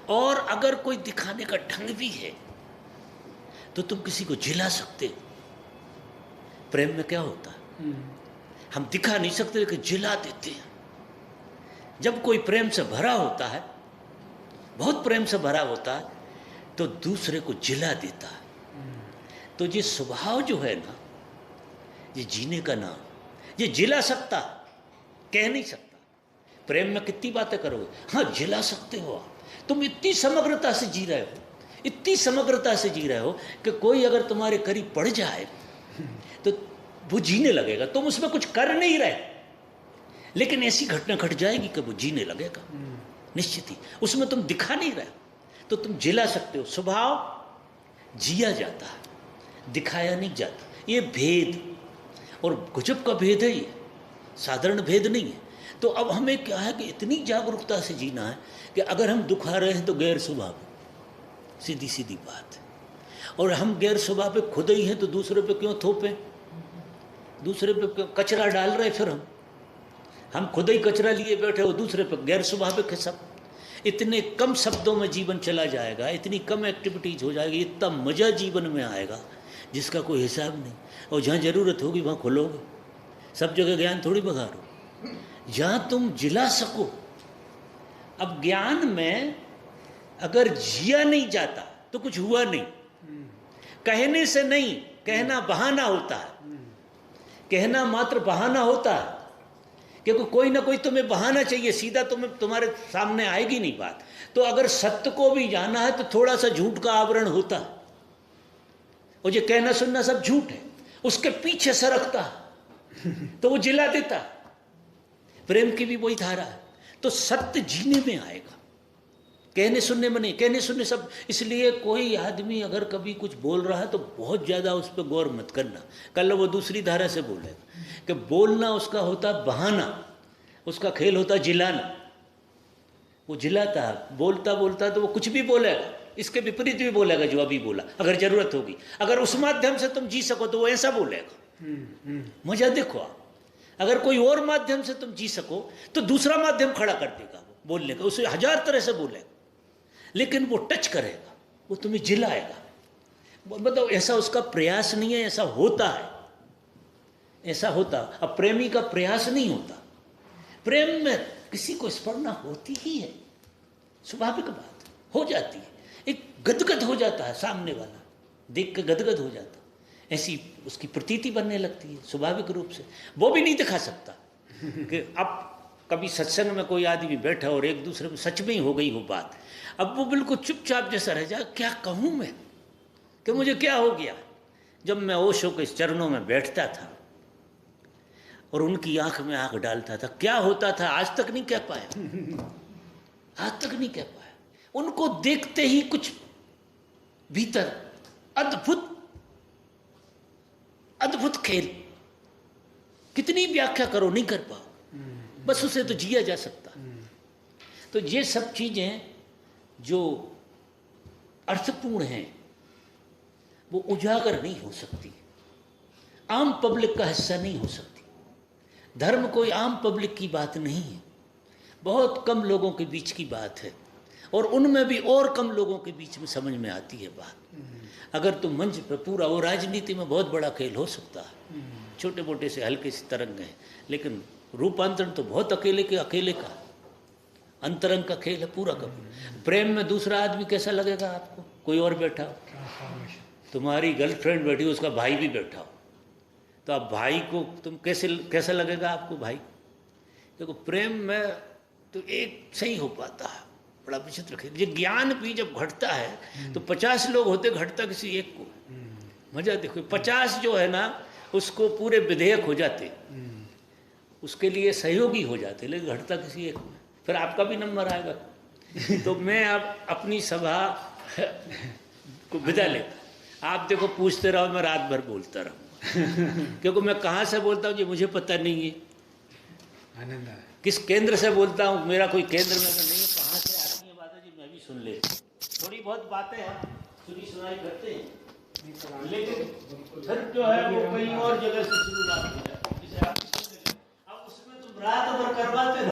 और अगर कोई दिखाने का ढंग भी है तो तुम किसी को जिला सकते हो। प्रेम में क्या होता है, हम दिखा नहीं सकते लेकिन जिला देते हैं। जब कोई प्रेम से भरा होता है, बहुत प्रेम से भरा होता है, तो दूसरे को जिला देता है। तो ये स्वभाव जो है ना, ये जीने का नाम, ये जिला सकता, कह नहीं सकता। प्रेम में कितनी बातें करोगे, हाँ जिला सकते हो आप। तुम इतनी समग्रता से जी रहे हो, इतनी समग्रता से जी रहे हो कि कोई अगर तुम्हारे करीब पड़ जाए तो वो जीने लगेगा। तुम उसमें कुछ कर नहीं रहे, लेकिन ऐसी घटना घट जाएगी कि वो जीने लगेगा निश्चित ही। उसमें तुम दिखा नहीं रहे, तो तुम जिला सकते हो। स्वभाव जिया जाता है, दिखाया नहीं जाता। ये भेद, और गजब का भेद है, ये साधारण भेद नहीं है। तो अब हमें क्या है कि इतनी जागरूकता से जीना है कि अगर हम दुखा रहे हैं तो गैर स्वभाव, सीधी सीधी बात है। और हम गैर स्वभाव पे खुद ही हैं तो दूसरे पे क्यों थोपें, दूसरे पे क्यों कचरा डाल रहे। फिर हम खुद ही कचरा लिए बैठे हो, दूसरे पे गैर स्वभाव पे खिसक। इतने कम शब्दों में जीवन चला जाएगा, इतनी कम एक्टिविटीज हो जाएगी, इतना मज़ा जीवन में आएगा जिसका कोई हिसाब नहीं। और जहाँ ज़रूरत होगी वहाँ खुलोगे। सब जगह ज्ञान थोड़ी बघारो, जहाँ तुम जिला सको। अब ज्ञान में अगर जिया नहीं जाता तो कुछ हुआ नहीं। कहने से नहीं, कहना बहाना होता है, कहना मात्र बहाना होता है। क्योंकि कोई ना कोई तुम्हें बहाना चाहिए, सीधा तुम्हारे सामने आएगी नहीं बात। तो अगर सत्य को भी जाना है तो थोड़ा सा झूठ का आवरण होता है। और ये कहना सुनना सब झूठ है, उसके पीछे सरकता तो वो जिला देता। प्रेम की भी वही धारा है। तो सत्य जीने में आएगा, कहने सुनने में नहीं। कहने सुनने सब, इसलिए कोई आदमी अगर कभी कुछ बोल रहा है तो बहुत ज़्यादा उस पर गौर मत करना। कल वो दूसरी धारा से बोलेगा कि बोलना उसका होता बहाना, उसका खेल होता जिलाना। वो जिलाता है, बोलता बोलता तो वो कुछ भी बोलेगा, इसके विपरीत भी बोलेगा जो अभी बोला, अगर जरूरत होगी। अगर उस माध्यम से तुम जी सको तो वो ऐसा बोलेगा। मजा देखो आप, अगर कोई और माध्यम से तुम जी सको तो दूसरा माध्यम खड़ा कर देगा वो बोलने का, उसे 1000 तरह से बोलेगा, लेकिन वो टच करेगा, वो तुम्हें जिलाएगा। मतलब ऐसा उसका प्रयास नहीं है, ऐसा होता है, ऐसा होता। अब प्रेमी का प्रयास नहीं होता, प्रेम में किसी को स्पर्धा होती ही है, स्वाभाविक बात हो जाती है। एक गदगद हो जाता है, सामने वाला देख के गदगद हो जाता, ऐसी उसकी प्रतीति बनने लगती है स्वाभाविक रूप से। वो भी नहीं दिखा सकता कि अब कभी सत्संग में कोई आदमी बैठा और एक दूसरे में सच में ही हो गई वो बात, अब वो बिल्कुल चुपचाप जैसा रह जाए, क्या कहूँ मैं कि मुझे क्या हो गया। जब मैं ओशो के चरणों में बैठता था और उनकी आंख में आंख डालता था, क्या होता था आज तक नहीं कह पाया, आज तक नहीं कह पाया। उनको देखते ही कुछ भीतर अद्भुत अद्भुत खेल, कितनी व्याख्या करो नहीं कर पाओ, बस उसे तो जिया जा सकता। तो ये सब चीज़ें जो अर्थपूर्ण हैं वो उजागर नहीं हो सकती, आम पब्लिक का हिस्सा नहीं हो सकती। धर्म कोई आम पब्लिक की बात नहीं है, बहुत कम लोगों के बीच की बात है, और उनमें भी और कम लोगों के बीच में समझ में आती है बात। अगर तुम मंच पर पूरा, वो राजनीति में बहुत बड़ा खेल हो सकता है, छोटे मोटे से हल्के से तरंग हैं, लेकिन रूपांतरण तो बहुत अकेले के अकेले का, अंतरंग का खेल है पूरा का। प्रेम में दूसरा आदमी कैसा लगेगा आपको? कोई और बैठा हो, तुम्हारी गर्लफ्रेंड बैठी हो, उसका भाई भी बैठा हो, तो अब भाई को तुम कैसा लगेगा आपको भाई? देखो प्रेम में तो एक सही हो पाता है, बड़ा विचित्र खेल। ये ज्ञान भी जब घटता है तो 50 लोग होते, घटता किसी एक को। मजा देखो, 50 जो है ना उसको पूरे विधेयक हो जाते, उसके लिए सहयोगी हो जाते, लेकिन घटता किसी एक में, फिर आपका भी नंबर आएगा। तो मैं अब अपनी सभा को विदा लेता, आप देखो पूछते रहो, मैं रात भर बोलता रहूँगा क्योंकि मैं कहाँ से बोलता हूँ ये मुझे पता नहीं है, आनंद आया। किस केंद्र से बोलता हूँ, मेरा कोई केंद्र में तो नहीं है, कहाँ से आती है बातें जी मैं भी सुन लेता हूँ। थोड़ी बहुत बातें हम सुनी सुनाई करते हैं, लेकिन फिर जो है वो कहीं और जगह से शुरुआत हो जाती है। जैसे आप अब उसमें तुम रात भर करवाते हो।